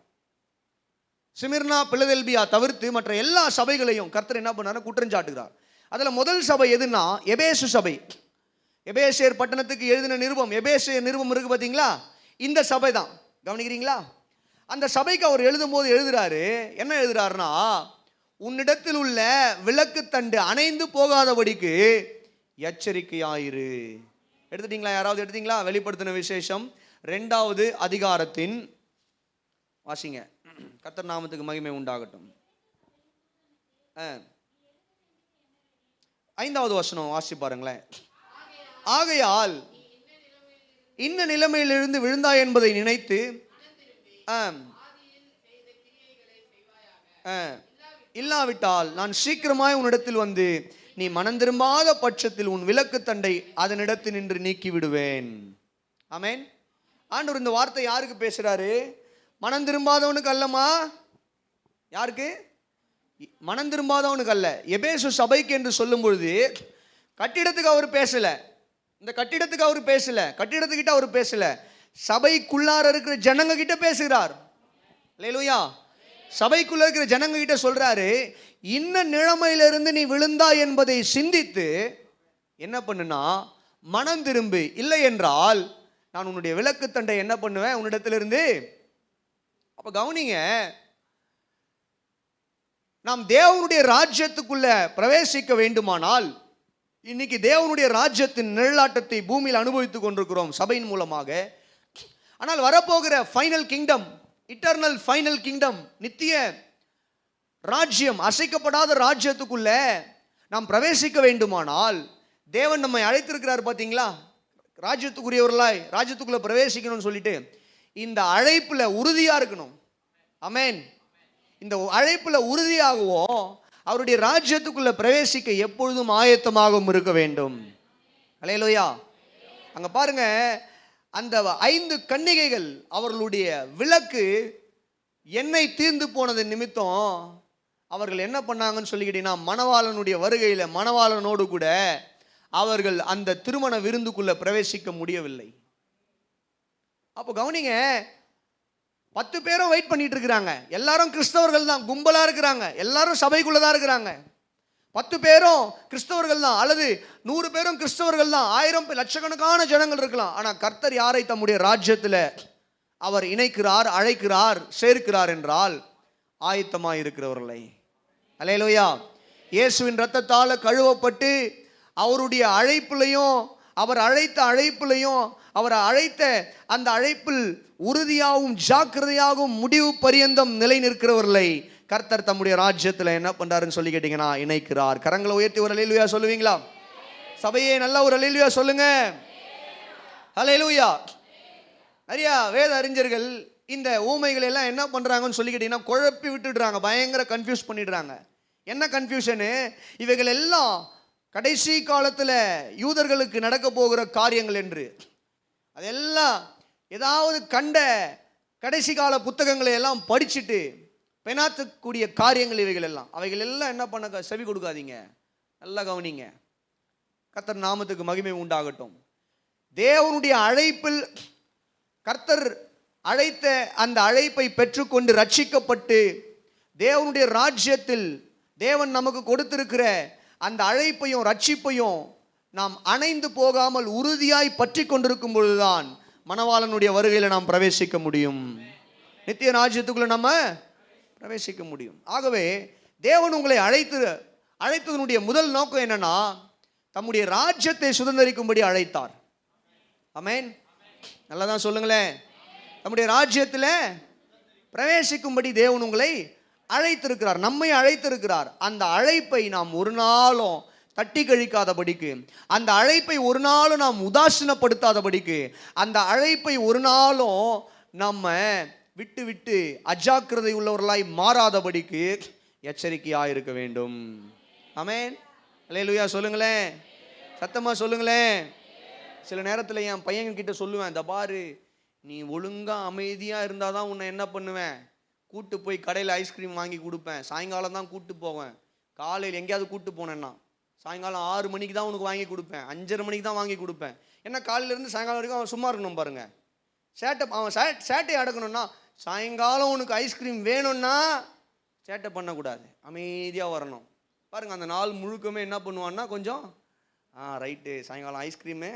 Speaker 1: சிமிர்னா பிலதெல்பியா தவிர்த்து மற்ற எல்லா சபைகளையும் கர்த்தர் என்ன பண்ணாரு? குற்றஞ்சாட்டுகிறார். அதுல முதல் சபை எதுன்னா எபேசு சபை. எபேசியர் பட்டணத்துக்கு எழுதின நிருபம், எபேசியர் நிருபம் இருக்கு பாத்தீங்களா, இந்த சபை தான். கவனிக்கிறீங்களா? அந்த சபைக்கு அவர் எழுதும் போது எழுதுறாரு, என்ன எழுதுறாருன்னா, உன்னிடத்தில் உள்ள விளக்கு தண்டு அணைந்து போகாதபடிக்கு எச்சரிக்கையாயிரு. எடுத்துட்டீங்களா? யாராவது எடுத்தீங்களா? வெளிப்படுத்தின விசேஷம் 2வது அதிகாரத்தின் வாசிங்க. கர்த்தர் நாமத்துக்கு மகிமை உண்டாகட்டும். 5வது வசனம் வாசி பாருங்களேன். ஆகையால் இன்ன நிலைமையிலிருந்து விழுந்தாய் என்பதை நினைத்து இல்லாவிட்டால் நான் சீக்கிரமாய் உன்னிடத்தில் வந்து நீ மனம் திரும்பாத பட்சத்தில் உன் விளக்கு தண்டை அதனிடத்தில் நின்று நீக்கி விடுவேன். ஆமென். ஆண்டவர் இந்த வார்த்தை யாருக்கு பேசுறாரு? மனம் திரும்பாதவனுக்கு அல்லமா. யாருக்கு? மனம் திரும்பாதவனுக்கு அல்ல. எபேசு சபைக்கு என்று சொல்லும் பொழுது கட்டிடத்துக்கு அவர் பேசல, இந்த கட்டிடத்துக்கு அவர் பேசல, கட்டிடத்துக்கிட்ட அவர் பேசல, சபைக்குள்ளார இருக்கிற ஜனங்க கிட்ட பேசுகிறார். அல்லேலூயா. சபைக்குள்ள இருக்கிற ஜனங்க கிட்ட சொல்றாரு, இன்ன நிலைமையிலிருந்து நீ விழுந்தா என்பதை சிந்தித்து என்ன பண்ணுனா மனம் திரும்பு, இல்லை என்றால் நான் உன்னுடைய விளக்கு தண்டை என்ன பண்ணுவேன் உன்னிடத்திலிருந்து. அப்ப கவனிங்க, நாம் தேவனுடைய ராஜ்யத்துக்குள்ள பிரவேசிக்க வேண்டுமானால் இன்னைக்கு தேவனுடைய ராஜ்யத்தின் நிழலாட்டத்தை பூமியில் அனுபவித்துக் கொண்டிருக்கிறோம் சபையின் மூலமாக. ஆனால் வரப்போகிற final kingdom, eternal final kingdom, நித்திய ராஜ்யம், அசைக்கப்படாத ராஜ்யத்துக்குள்ள நாம் பிரவேசிக்க வேண்டுமானால் தேவன் நம்மை அழைத்திருக்கிறார். பார்த்தீங்களா? ராஜ்யத்துக்குரியவர்களாய் ராஜ்யத்துக்குள்ள பிரவேசிக்கணும்னு சொல்லிட்டு இந்த அழைப்புல உறுதியா இருக்கணும். ஆமென். இந்த அழைப்புல உறுதியாகவும் அவருடைய ராஜ்யத்துக்குள்ள பிரவேசிக்க எப்பொழுதும் ஆயத்தமாகவும் இருக்க வேண்டும். அல்லேலூயா. அங்க பாருங்க, அந்த 5 கன்னிகைகள் அவர்களுடைய விளக்கு எண்ணெய் தீர்ந்து போனது நிமித்தம் அவர்கள் என்ன பண்ணாங்கன்னு சொல்லிக்கிட்டீங்கன்னா, மணவாளனுடைய வருகையில மணவாளனோடு கூட அவர்கள் அந்த திருமண விருந்துக்குள்ள பிரவேசிக்க முடியவில்லை. அப்போ கவனிங்க, 10 பேரும் வெயிட் பண்ணிட்டு இருக்கிறாங்க. எல்லாரும் கிறிஸ்தவர்கள் தான், கும்பலா இருக்கிறாங்க, எல்லாரும் சபைக்குள்ளதான் இருக்கிறாங்க. 10 பேரும் கிறிஸ்தவர்கள் தான், அல்லது 100 பேரும் கிறிஸ்தவர்கள் தான், 1000 லட்சக்கணக்கான ஜனங்கள் இருக்கலாம். ஆனா கர்த்தர் யாரை தம்முடைய ராஜ்யத்தில் அவர் இணைக்கிறார், அழைக்கிறார், சேர்க்கிறார் என்றால் ஆயத்தமாய் இருக்கிறவர்களை. அல்லேலூயா. இயேசுவின் இரத்தத்தால் கழுவப்பட்டு அவருடைய அழைப்பிலையும் அவர் அழைத்த அழைப்பிலையும் அவர் அழைத்த அந்த அழைப்பில் உறுதியாகவும் ஜாக்கிரதையாகவும் முடிவு பரியந்தம் நிலை நிற்கிறவர்களை கர்த்தர் தம்முடைய ராஜ்யத்தில் என்ன பண்றாருன்னு சொல்லி கேட்டீங்கன்னா இணைக்கிறார். கரங்களை உயர்த்தி ஒரு அல்லேலூயா சொல்லுவீங்களா? சபையே நல்ல ஒரு அல்லேலூயா சொல்லுங்க. அல்லேலூயா. நிறைய வேத அறிஞர்கள் இந்த ஊமைகள் எல்லாம் என்ன பண்றாங்கன்னு சொல்லி கேட்டீங்கன்னா குழப்பி விட்டுடுறாங்க, பயங்கர கன்ஃபியூஸ் பண்ணிடுறாங்க. என்ன கன்ஃபியூஷனு? இவைகள் எல்லாம் கடைசி காலத்துல யூதர்களுக்கு நடக்க போகிற காரியங்கள் என்று, அதெல்லாம் ஏதாவது கண்ட கடைசி கால புத்தகங்களை எல்லாம் படிச்சுட்டு பெணாத்தக்கூடிய காரியங்கள் இவைகள் எல்லாம். அவைகள் எல்லாம் என்ன பண்ண செவி கொடுக்காதீங்க, நல்லா கவனிங்க. கர்த்தர் நாமத்துக்கு மகிமை உண்டாகட்டும். தேவனுடைய அழைப்பில் கர்த்தர் அழைத்த அந்த அழைப்பை பெற்றுக்கொண்டு ரட்சிக்கப்பட்டு தேவனுடைய ராஜ்யத்தில் தேவன் நமக்கு கொடுத்திருக்கிற அந்த அழைப்பையும் ரட்சிப்பையும் நாம் அணைந்து போகாமல் உறுதியாய் பற்றி கொண்டிருக்கும் பொழுதுதான் மணவாளனுடைய வருகையில நாம் பிரவேசிக்க முடியும். நித்திய ராஜ்யத்துக்குள்ள நம்ம பிரவேசிக்க முடியும். ஆகவே தேவன் உங்களை அழைத்ததனுடைய முதல் நோக்கம் என்னன்னா, தம்முடைய ராஜ்யத்தை சுதந்தரிக்கும்படி அழைத்தார். ஆமென். நல்லா தான் சொல்லுங்களேன். நம்முடைய ராஜ்யத்தில் பிரவேசிக்கும்படி தேவன் உங்களை அழைத்திருக்கிறார், நம்மை அழைத்திருக்கிறார். அந்த அழைப்பை நாம் ஒரு நாளும் தட்டி கழிக்காதபடிக்கு, அந்த அழைப்பை ஒரு நாளும் நாம் உதாசீனப்படுத்தாதபடிக்கு, அந்த அழைப்பை ஒரு நாளும் நம்ம விட்டு விட்டு அஜாக்கிரதை உள்ளவர்களாய் மாறாதபடிக்கு எச்சரிக்கையாக இருக்க வேண்டும். ஆமென். அல்லேலூயா சொல்லுங்களேன், சத்தமா சொல்லுங்களேன். சில நேரத்தில் என் பையன்கிட்ட சொல்லுவேன், இந்த பாரு, நீ ஒழுங்கா அமைதியா இருந்தாதான் உன்னை என்ன பண்ணுவேன், கூட்டு போய் கடையில் ஐஸ்கிரீம் வாங்கி கொடுப்பேன். சாயங்காலம் தான் கூட்டு போவேன். காலையில் எங்கேயாவது கூட்டு போனேன்னா சாயங்காலம் 6 மணிக்கு தான் உனக்கு வாங்கி கொடுப்பேன், 5:30 மணிக்கு தான் வாங்கி கொடுப்பேன். ஏன்னா காலையிலேருந்து சாயங்காலம் வரைக்கும் அவன் சும்மா இருக்கணும் பாருங்க. அவன் சேட்டை அடக்கணும்னா, சாயங்காலம் உனக்கு ஐஸ்கிரீம் வேணும்னா சேட்டை பண்ணக்கூடாது, அமைதியாக வரணும் பாருங்க. அந்த நாள் முழுக்கமே என்ன பண்ணுவான்னா, கொஞ்சம் ரைட்டு, சாயங்காலம் ஐஸ்கிரீமு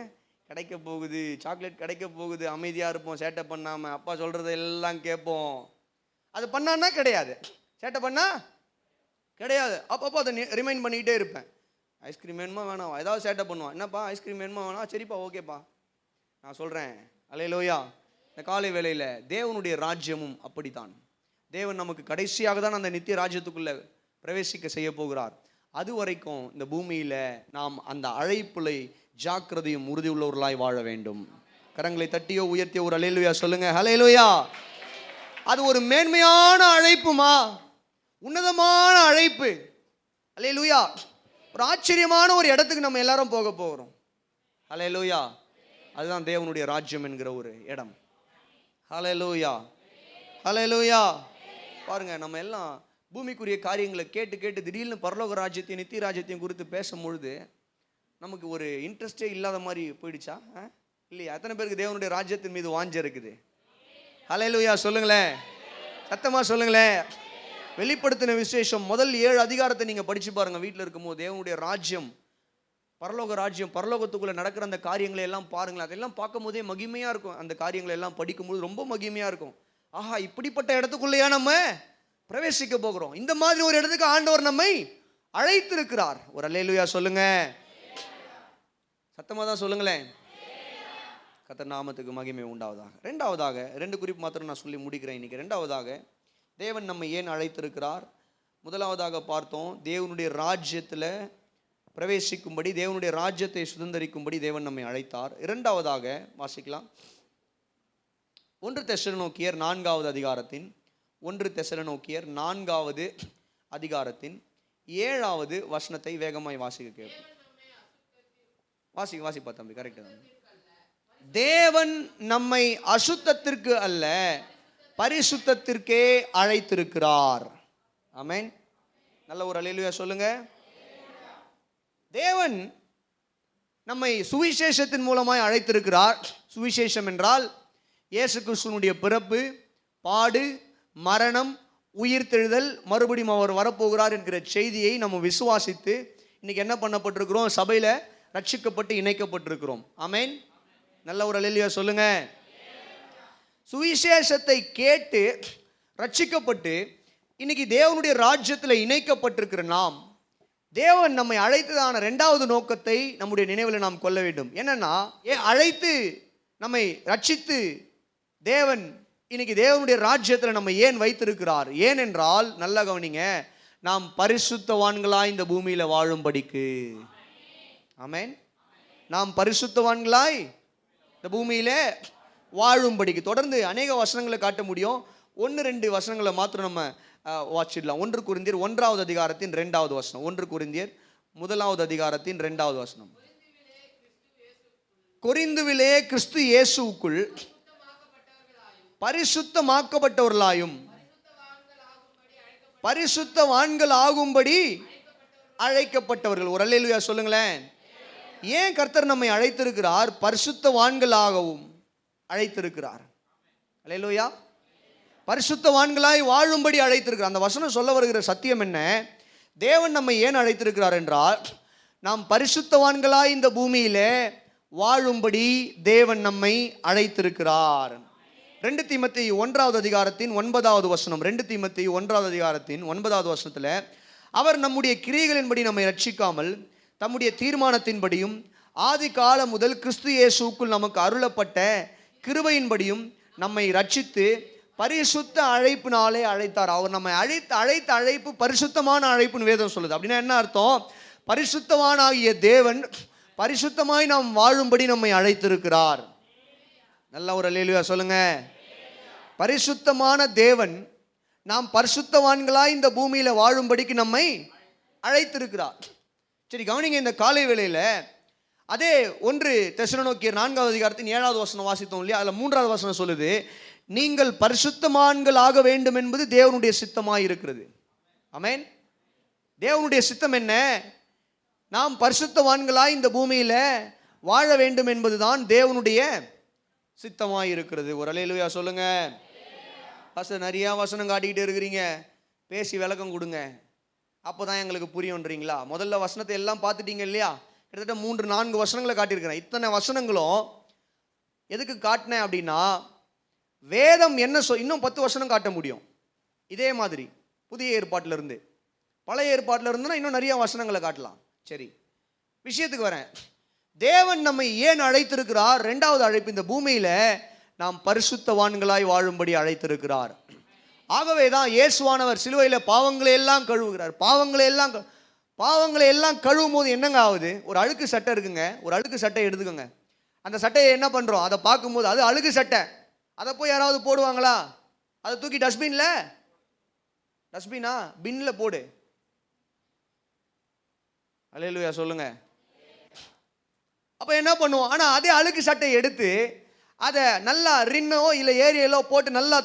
Speaker 1: கிடைக்க போகுது, சாக்லேட் கிடைக்க போகுது, அமைதியாக இருப்போம், சேட்டை பண்ணாமல், அப்பா சொல்கிறத எல்லாம் கேட்போம். அது பண்ணான்னா கிடையாது, சேட்டை பண்ணா கிடையாது. அப்பப்போ அதை ரிமைண்ட் பண்ணிக்கிட்டே இருப்பேன். ஐஸ்கிரீம் வேணுமா வேணாம், ஏதாவது சேட்டை பண்ணுவான். என்னப்பா ஐஸ்கிரீம் வேணுமா வேணாம், சரிப்பா ஓகேப்பா நான் சொல்கிறேன். அல்லேலூயா. இந்த காலை வேளையில் தேவனுடைய ராஜ்யமும் அப்படித்தான். தேவன் நமக்கு கடைசியாக தான் அந்த நித்திய ராஜ்யத்துக்குள்ளே பிரவேசிக்க செய்ய போகிறார். அது வரைக்கும் இந்த பூமியில் நாம் அந்த அழைப்புலை ஜாக்கிரதையும் உறுதி உள்ளவர்களாய் வாழ வேண்டும். கரங்களை தட்டியோ உயர்த்தியோ ஒரு அல்லேலூயா சொல்லுங்க. அல்லேலூயா. அது ஒரு மேன்மையான அழைப்புமா, உன்னதமான அழைப்பு. அல்லேலூயா. ஒரு ஆச்சரியமான ஒரு இடத்துக்கு நம்ம எல்லாரும் போக போகிறோம். அல்லேலூயா. அதுதான் தேவனுடைய ராஜ்யம் என்கிற ஒரு இடம். அல்லேலூயா. அல்லேலூயா. பாருங்க, நம்ம எல்லாம் பூமிக்குரிய காரியங்களை கேட்டு கேட்டு திடீர்னு பரலோக ராஜ்யத்தையும் நித்திய ராஜ்யத்தையும் குறித்து பேசும்பொழுது நமக்கு ஒரு இன்ட்ரெஸ்டே இல்லாத மாதிரி போயிடுச்சா இல்லையா? எத்தனை பேருக்கு தேவனுடைய ராஜ்யத்தின் மீது வாஞ்ச இருக்குது? அல்லேலூயா சொல்லுங்களேன், சத்தமா சொல்லுங்களேன். வெளிப்படுத்தின விசேஷம் முதல் 7 அதிகாரத்தை நீங்க படிச்சு பாருங்க வீட்டில் இருக்கும்போது. தேவனுடைய ராஜ்யம், பரலோக ராஜ்யம், பரலோகத்துக்குள்ள நடக்கிற அந்த காரியங்களை எல்லாம் பாருங்களேன். அதெல்லாம் பார்க்கும் போதே மகிமையா இருக்கும். அந்த காரியங்களை எல்லாம் படிக்கும்போது ரொம்ப மகிமையா இருக்கும். ஆஹா, இப்படிப்பட்ட இடத்துக்குள்ளேயா நம்ம பிரவேசிக்க போகிறோம். இந்த மாதிரி ஒரு இடத்துக்கு ஆண்டவர் நம்மை அழைத்திருக்கிறார். ஒரு அல்லேலூயா சொல்லுங்க, சத்தமா தான் சொல்லுங்களேன். கர்த்தர் நாமத்துக்கு மகிமை உண்டாவதாக. ரெண்டாவதாக 2 குறிப்பு மாத்திரம் நான் சொல்லி முடிக்கிறேன் இன்னைக்கு. ரெண்டாவதாக தேவன் நம்மை ஏன் அழைத்திருக்கிறார்? முதலாவதாக பார்த்தோம், தேவனுடைய ராஜ்யத்தில் பிரவேசிக்கும்படி, தேவனுடைய ராஜ்யத்தை சுதந்தரிக்கும்படி தேவன் நம்மை அழைத்தார். இரண்டாவதாக வாசிக்கலாம், 1 தெசலோனிக்கேயர் 4வது அதிகாரத்தின் 1 தெசலோனிக்கேயர் 4வது அதிகாரத்தின் 7வது வசனத்தை வேகமாய் வாசிக்க கேட்போம். வாசிப்பா தம்பி, கரெக்ட் தான். தேவன் நம்மை அசுத்தத்திற்கு அல்ல பரிசுத்தத்திற்கே அழைத்திருக்கிறார். ஆமென். நல்ல ஒரு அல்லேலூயா சொல்லுங்க. தேவன் நம்மை சுவிசேஷத்தின் மூலமாய் அழைத்திருக்கிறார். சுவிசேஷம் என்றால் இயேசு கிறிஸ்துவினுடைய பிறப்பு, பாடு, மரணம், உயிர்த்தெழுதல், மறுபடியும் அவர் வரப்போகிறார் என்கிற செய்தியை நம்ம விசுவாசித்து இன்னைக்கு என்ன பண்ணப்பட்டிருக்கிறோம்? சபையில் ரட்சிக்கப்பட்டு இணைக்கப்பட்டிருக்கிறோம். ஆமென். நல்ல ஒரு அல்லேலூயா சொல்லுங்க. சுவிசேஷத்தை கேட்டு ரட்சிக்கப்பட்டு இன்னைக்கு தேவனுடைய ராஜ்யத்தில் இணைக்கப்பட்டிருக்கிற நாம், தேவன் நம்மை அழைத்ததான 2வது நோக்கத்தை நம்முடைய நினைவில் நாம் கொள்ள வேண்டும். என்னன்னா, அழைத்து நம்மை ரட்சித்து தேவன் இன்னைக்கு தேவனுடைய ராஜ்யத்தில் நம்ம ஏன் வைத்திருக்கிறார்? ஏனென்றால், நல்லா கவனிங்க, நாம் பரிசுத்தவான்களாய் இந்த பூமியில வாழும்படிக்கு. ஆமென். நாம் பரிசுத்தவான்களாய் இந்த பூமியில வாழும்படிக்கு. தொடர்ந்து அநேக வசனங்களை காட்ட முடியும். 1-2 வசனங்களை மாத்திரம் நம்ம வாசிடலாம். 1 கொரிந்தியர் 1வது அதிகாரத்தின் 2வது வசனம். 1 கொரிந்தியர் 1வது அதிகாரத்தின் 2வது வசனம். கொரிந்துவிலே கிறிஸ்து இயேசுவுக்குள் பரிசுத்தமாக்கப்பட்டவர்களாயும் பரிசுத்தவான்கள் ஆகும்படி அழைக்கப்பட்டவர்கள். ஒரு அல்லேலூயா சொல்லுங்களேன். ஏன் கர்த்தர் நம்மை அழைத்திருக்கிறார்? பரிசுத்தவான்களாகவும் அழைத்திருக்கிறார். அல்லேலூயா. பரிசுத்தவான்களாய் வாழும்படி அழைத்திருக்கிறார். அந்த வசனம் சொல்ல வருகிற சத்தியம் என்ன? தேவன் நம்மை ஏன் அழைத்திருக்கிறார் என்றால், நாம் பரிசுத்தவான்களாய் இந்த பூமியிலே வாழும்படி தேவன் நம்மை அழைத்திருக்கிறார். 2 தீமோத்தேயு 1வது அதிகாரத்தின் 9வது வசனம். 2 தீமோத்தேயு 1வது அதிகாரத்தின் 9வது வசனத்துல, அவர் நம்முடைய கிரியைகளின்படி நம்மை ரட்சிக்காமல் தம்முடைய தீர்மானத்தின்படியும் ஆதி காலம் முதல் கிறிஸ்து இயேசுவுக்குள் நமக்கு அருளப்பட்ட கிருபையின்படியும் நம்மை ரட்சித்து பரிசுத்த அழைப்பினாலே அழைத்தார். அவர் நம்மை அழைத்த அழைப்பு பரிசுத்தமான அழைப்புன்னு வேதம் சொல்லுது. அப்படின்னா என்ன அர்த்தம்? பரிசுத்தவானாகிய தேவன் பரிசுத்தமாய் நாம் வாழும்படி நம்மை அழைத்திருக்கிறார். நல்ல ஒரு அல்லேலூயா சொல்லுங்க. பரிசுத்தமான தேவன் நாம் பரிசுத்தவான்களாய் இந்த பூமியில வாழும்படிக்கு நம்மை அழைத்திருக்கிறார். சரி, கவனிங்க. இந்த காலை வேளையில அதே 1 தெசலோனிக்கேயர் 4வது அதிகாரத்தின் 7வது வசனம் வாசித்தோம் இல்லையா? அதுல 3வது வசனம் சொல்லுது, நீங்கள் பரிசுத்தமான்கள் ஆக வேண்டும் என்பது தேவனுடைய சித்தமாய் இருக்கிறது. ஆமென். தேவனுடைய சித்தம் என்ன? நாம் பரிசுத்தவான்களாய் இந்த பூமியில வாழ வேண்டும் என்பதுதான் தேவனுடைய சித்தமாய் இருக்கிறது. ஒரு அல்லேலூயா சொல்லுங்க. பாஸ்டர் நிறைய வசனம் காட்டிக்கிட்டே இருக்கிறீங்க, பேசி விளக்கம் கொடுங்க, அப்போதான் எங்களுக்கு புரியும்ன்றீங்களா? முதல்ல வசனத்தை எல்லாம் பார்த்துட்டீங்க இல்லையா? கிட்டத்தட்ட 3-4 வசனங்களை காட்டியிருக்கிறேன். இத்தனை வசனங்களும் எதுக்கு காட்டினேன் அப்படின்னா, வேதம் என்ன இன்னும் 10 வசனம் காட்ட முடியும். இதே மாதிரி புதிய ஏற்பாட்டில் இருந்து, பழைய ஏற்பாட்டில் இருந்துன்னா இன்னும் நிறைய வசனங்களை காட்டலாம். சரி, விஷயத்துக்கு வரேன். தேவன் நம்மை ஏன் அழைத்திருக்கிறார்? 2வது அழைப்பு, இந்த பூமியில நாம் பரிசுத்தவான்களாய் வாழும்படி அழைத்திருக்கிறார். ஆகவேதான் இயேசுவானவர் சிலுவையில பாவங்களை எல்லாம் கழுவுகிறார். பாவங்களை எல்லாம் கழுவும் போது என்னங்க ஆகுது? ஒரு அழுக்கு சட்டை இருக்குங்க, ஒரு அழுக்கு சட்டை எடுத்துக்கோங்க. அந்த சட்டையை என்ன பண்றோம்? அதை பார்க்கும்போது அது அழுக்கு சட்டை, அதை போய் யாராவது போடுவாங்களா? அதை தூக்கி டஸ்ட்பினா பின்ல போடு. அல்லேலூயா சொல்லுங்க. அப்ப என்ன பண்ணுவோம்? ஆனா அதே அழுக்கு சட்டையை எடுத்து அதை நல்லா ரின்னோ இல்லை ஏரியலோ போட்டு நல்லா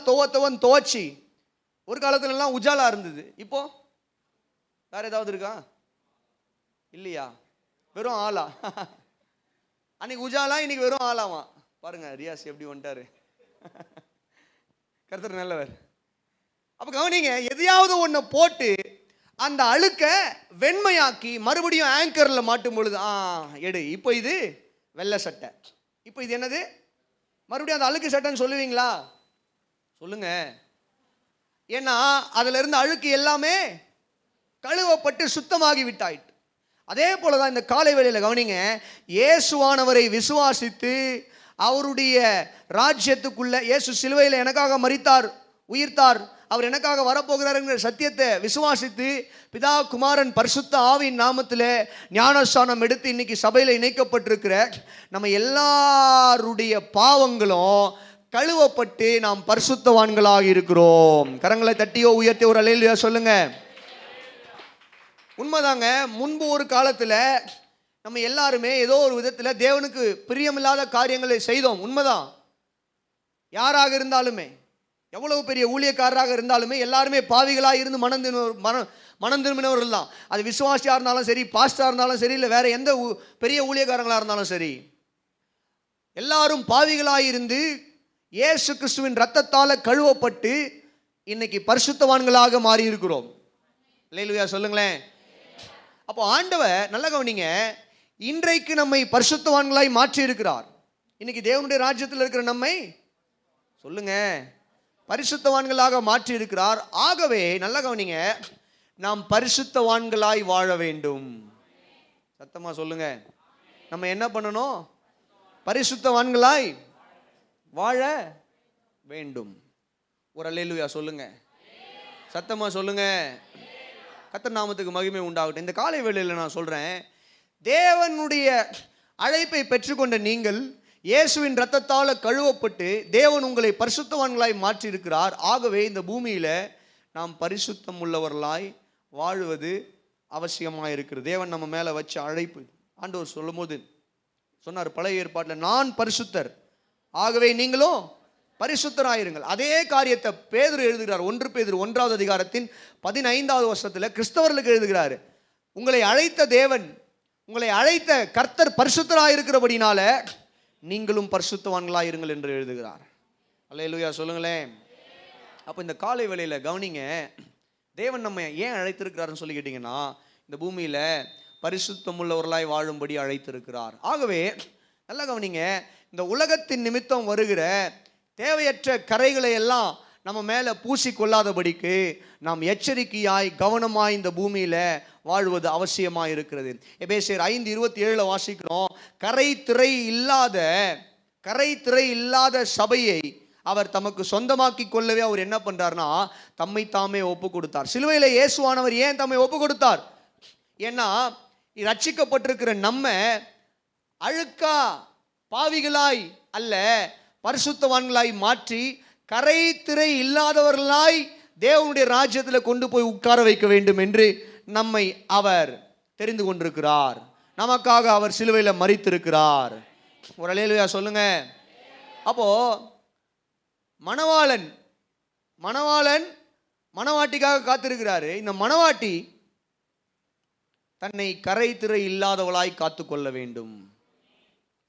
Speaker 1: துவச்சி, ஒரு காலத்துல எல்லாம் உஜாலா இருந்தது, இப்போ வேற ஏதாவது இருக்கா? இல்லையா? வெறும் ஆளா? அன்னைக்கு உஜாலா, இன்னைக்கு வெறும் ஆளாமா. பாருங்க ரியாஸ் எப்படி வந்துட்டாரு. கர்த்தர் நல்லவர். அப்ப கவனிங்க, எதையாவது ஒண்ணு போட்டு அந்த அழுக்க வெண்மையாக்கி மறுபடியும் ஆங்கர்ல மாட்டும் பொழுது எடு, இப்போ இது வெள்ளை சட்டை, இப்போ இது என்னது? மறுபடியும் அந்த அழுக்கு சட்டைன்னு சொல்லுவீங்களா? சொல்லுங்க. ஏன்னா அதுல இருந்து அழுக்கு எல்லாமே கழுவப்பட்டு சுத்தமாகி விட்டாயிட்டு. அதே போலதான் இந்த காலை வேளையில கவனிங்க, இயேசுவானவரை விசுவாசித்து அவருடைய ராஜ்யத்துக்குள்ள, இயேசு சிலுவையில் எனக்காக மரித்தார், உயிர்த்தார், அவர் எனக்காக வரப்போகிறார் என்கிற சத்தியத்தை விசுவாசித்து பிதா குமாரன் பரிசுத்த ஆவியின் நாமத்தில் ஞானஸ்நானம் எடுத்து இன்னைக்கு சபையில் இணைக்கப்பட்டிருக்கிற நம்ம எல்லாருடைய பாவங்களும் கழுவப்பட்டு நாம் பரிசுத்தவான்களாக இருக்கிறோம். கரங்களை தட்டியோ உயர்த்தியோ ஒரு அல்லேலூயா சொல்லுங்க. உண்மைதாங்க. முன்பு ஒரு காலத்துல நம்ம எல்லாருமே ஏதோ ஒரு விதத்துல தேவனுக்கு பிரியமில்லாத காரியங்களை செய்தோம். உண்மைதான். யாராக இருந்தாலுமே, எவ்வளவு பெரிய ஊழியக்காரராக இருந்தாலுமே எல்லாருமே பாவிகளாக இருந்து மனம் திரும்பினவர்கள் தான். அது விசுவாசியா இருந்தாலும் சரி, பாஸ்டா இருந்தாலும் சரி, இல்லை வேற எந்த பெரிய ஊழியக்காரங்களா இருந்தாலும் சரி, எல்லாரும் பாவிகளாக இருந்து இயேசு கிறிஸ்துவின் இரத்தத்தால கழுவப்பட்டு இன்னைக்கு பரிசுத்தவான்களாக மாறி இருக்கிறோம். அல்லேலூயா சொல்லுங்களேன். அப்போ ஆண்டவர் நல்ல கவனிங்க, இன்றைக்கு நம்மை பரிசுத்தவான்களாய் மாற்றி இருக்கிறார். இன்னைக்கு தேவனுடைய ராஜ்யத்தில் இருக்கிற நம்மை சொல்லுங்க பரிசுத்தவான்களாக மாற்றி இருக்கிறார். ஆகவே நல்ல கவனிங்க, நாம் பரிசுத்தவான்களாய் வாழ வேண்டும். சத்தமா சொல்லுங்க. நம்ம என்ன பண்ணணும்? பரிசுத்தவான்களாய் வாழ வேண்டும். ஒரு அல்லேலூயா சொல்லுங்க. சத்தமா சொல்லுங்க. கர்த்தர் நாமத்துக்கு மகிமை உண்டாகட்டும். இந்த காலை வேளையில் நான் சொல்றேன், தேவனுடைய அழைப்பை பெற்றுக்கொண்ட நீங்கள் இயேசுவின் இரத்தத்தால் கழுவப்பட்டு தேவன் உங்களை பரிசுத்தவான்களாய் மாற்றி இருக்கிறார். ஆகவே இந்த பூமியில நாம் பரிசுத்தம் உள்ளவர்களாய் வாழுவது அவசியமாக இருக்கிறது. தேவன் நம்ம மேல வச்ச அழைப்பு. ஆண்டவர் சொல்லும் போது சொன்னார் பழைய ஏற்பாட்டில், நான் பரிசுத்தர், ஆகவே நீங்களும் பரிசுத்தராயிருங்கள். அதே காரியத்தை பேதுரு எழுதுகிறார். 1 பேதுரு 1வது அதிகாரத்தின் 15வது வசனத்தில் கிறிஸ்தவர்களுக்கு எழுதுகிறார், உங்களை அழைத்த தேவன், உங்களை அழைத்த கர்த்தர் பரிசுத்தராயிருக்கிறபடினால நீங்களும் பரிசுத்தவான்களாயிருங்கள் என்று எழுதுகிறார். அல்லேலூயா சொல்லுங்களேன். அப்போ இந்த காலை வேளையில கவனிங்க, தேவன் நம்ம ஏன் அழைத்திருக்கிறாருன்னு சொல்லி கேட்டீங்கன்னா, இந்த பூமியில பரிசுத்தம் உள்ளவர்களாய் வாழும்படி அழைத்திருக்கிறார். ஆகவே நல்லா கவனிங்க, இந்த உலகத்தின் நிமித்தம் வருகிற தேவையற்ற கரைகளை எல்லாம் நம்ம மேலே பூசி கொள்ளாதபடிக்கு நாம் எச்சரிக்கையாய் கவனமாய் இந்த பூமியில வாழ்வது அவசியமாக இருக்கிறது. எபேசியர் 5:27 வாசிக்கிறோம், கரை திரை இல்லாத சபையை அவர் தமக்கு சொந்தமாக்கி கொள்ளவே அவர் என்ன பண்றார்னா தம்மை தாமே ஒப்பு கொடுத்தார். சிலுவையில இயேசுவானவர் ஏன் தம்மை ஒப்பு கொடுத்தார்? ஏன்னா ரட்சிக்கப்பட்டிருக்கிற நம்ம அழுக்கா பாவிகளாய் அல்ல, பரிசுத்தவான்களாய் மாற்றி கரை திரை இல்லாதவர்களாய் தேவனுடைய ராஜ்யத்தில் கொண்டு போய் உட்கார வைக்க வேண்டும் என்று நம்மை அவர் தெரிந்து கொண்டிருக்கிறார். நமக்காக அவர் சிலுவையில் மரித்திருக்கிறார். ஒரு அல்லேலூயா சொல்லுங்க. அப்போ மணவாளன் மணவாட்டிக்காக காத்திருக்கிறாரு. இந்த மணவாட்டி தன்னை கரை திரை இல்லாதவளாய் காத்துக்கொள்ள வேண்டும்.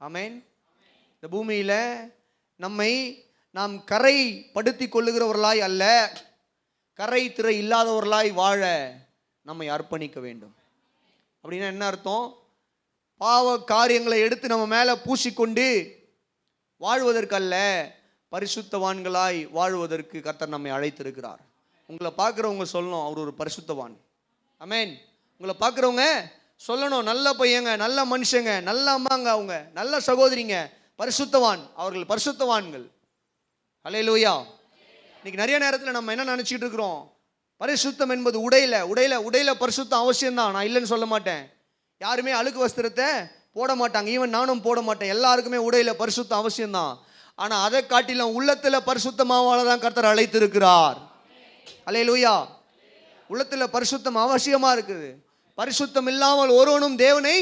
Speaker 1: ஆமென். இந்த பூமியில நம்மை நாம் கரை படுத்தி கொள்ளுகிறவர்களாய் அல்ல, கரை திரை இல்லாதவர்களாய் வாழ நம்மை அர்ப்பணிக்க வேண்டும். அப்படின்னா என்ன அர்த்தம்? பாவ காரியங்களை எடுத்து நம்ம மேலே பூசிக்கொண்டு வாழ்வதற்கல்ல, பரிசுத்தவான்களாய் வாழ்வதற்கு கர்த்தர் நம்மை அழைத்திருக்கிறார். உங்களை பார்க்குறவங்க சொல்லணும், அவர் ஒரு பரிசுத்தவான். ஆமென். உங்களை பார்க்குறவங்க சொல்லணும், நல்ல பையங்க, நல்ல மனுஷங்க, நல்ல அம்மாங்க, அவங்க நல்ல சகோதரிங்க, பரிசுத்தவான், அவர்கள் பரிசுத்தவான்கள். அல்லேலூயா. இன்னைக்கு நிறைய நேரத்தில் நம்ம என்ன நினச்சிக்கிட்டு இருக்கிறோம்? பரிசுத்தம் என்பது உடையில பரிசுத்தம் அவசியம்தான், நான் இல்லைன்னு சொல்ல மாட்டேன். யாருமே அழுக்கு வஸ்திரத்தை போட மாட்டாங்க, ஈவன் நானும் போட மாட்டேன். எல்லாருக்குமே உடையில பரிசுத்தம் அவசியம்தான். ஆனால் அதை காட்டிலும் உள்ளத்தில் பரிசுத்தமாக தான் கர்த்தர் அழைத்திருக்கிறார். அல்லேலூயா. உள்ளத்தில் பரிசுத்தம் அவசியமா இருக்குது. பரிசுத்தம் இல்லாமல் ஒருவனும் தேவனை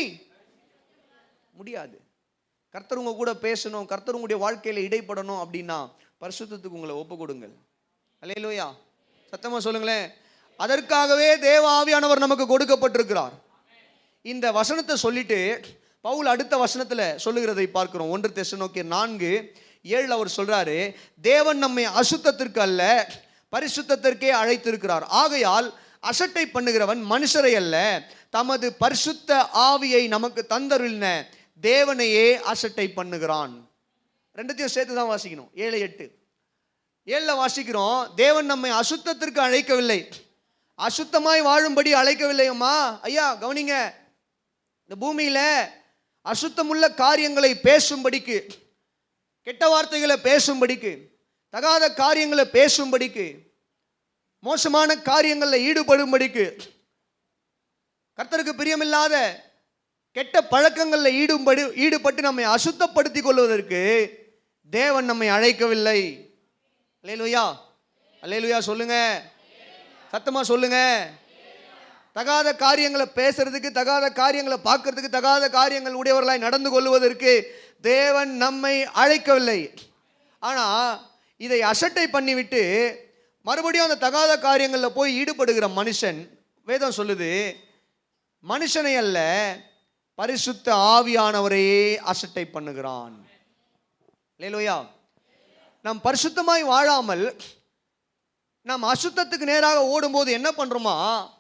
Speaker 1: முடியாது. கர்த்தர் உங்க கூட பேசணும், கர்த்தர் உங்களுடைய வாழ்க்கையில இடைப்படணும் அப்படின்னா பரிசுத்தத்துக்கு உங்களை ஒப்பு கொடுங்கள். அல்லேலூயா. சத்தமா சொல்லுங்களேன். அதற்காகவே தேவ ஆவியானவர் நமக்கு கொடுக்கப்பட்டிருக்கிறார். இந்த வசனத்தை சொல்லிட்டு பவுல் அடுத்த வசனத்துல சொல்லுகிறதை பார்க்கிறோம். 1 தெசலோனிக்கேயர் 4:7 அவர் சொல்றாரு, தேவன் நம்மை அசுத்தத்திற்கு அல்ல பரிசுத்தத்திற்கே அழைத்திருக்கிறார். ஆகையால் அசட்டை பண்ணுகிறவன் மனுஷரை அல்ல, தமது பரிசுத்த ஆவியை நமக்கு தந்தருளின தேவனையே அசட்டை பண்ணுகிறான். ரெண்டுத்தையும் சேர்த்து தான் வாசிக்கணும். 7:8 வாசிக்கிறோம், தேவன் நம்மை அசுத்தத்திற்கு அழைக்கவில்லை, அசுத்தமாய் வாழும்படி அழைக்கவில்லை. அம்மா ஐயா கவனிங்க, இந்த பூமியில அசுத்தமுள்ள காரியங்களை பேசும்படிக்கு, கெட்ட வார்த்தைகளை பேசும்படிக்கு, தகாத காரியங்களை பேசும்படிக்கு, மோசமான காரியங்களில் ஈடுபடும்படிக்கு, கர்த்தருக்கு பிரியமில்லாத கெட்ட பழக்கங்களில் ஈடுபட்டு நம்மை அசுத்தப்படுத்தி கொள்வதற்கு தேவன் நம்மை அழைக்கவில்லை. அல்லேலூயா. அல்லேலூயா சொல்லுங்க, சத்தமா சொல்லுங்க. தகாத காரியங்களை பேசுறதுக்கு, தகாத காரியங்களை பார்க்கறதுக்கு, தகாத காரியங்கள் உடையவர்களாய் நடந்து கொள்வதற்கு தேவன் நம்மை அழைக்கவில்லை. ஆனா இதை அசட்டை பண்ணிவிட்டு மறுபடியும் அந்த தகாத காரியங்களில் போய் ஈடுபடுகிற மனுஷன், வேதம் சொல்லுது, மனுஷனை அல்ல பரிசுத்த ஆவியானவரையே அசட்டை பண்ணுகிறான். அல்லேலூயா. நாம் பரிசுத்தமாய் வாழாமல் நாம் அசுத்தத்துக்கு நேராக ஓடும்போது என்ன பண்றோமா?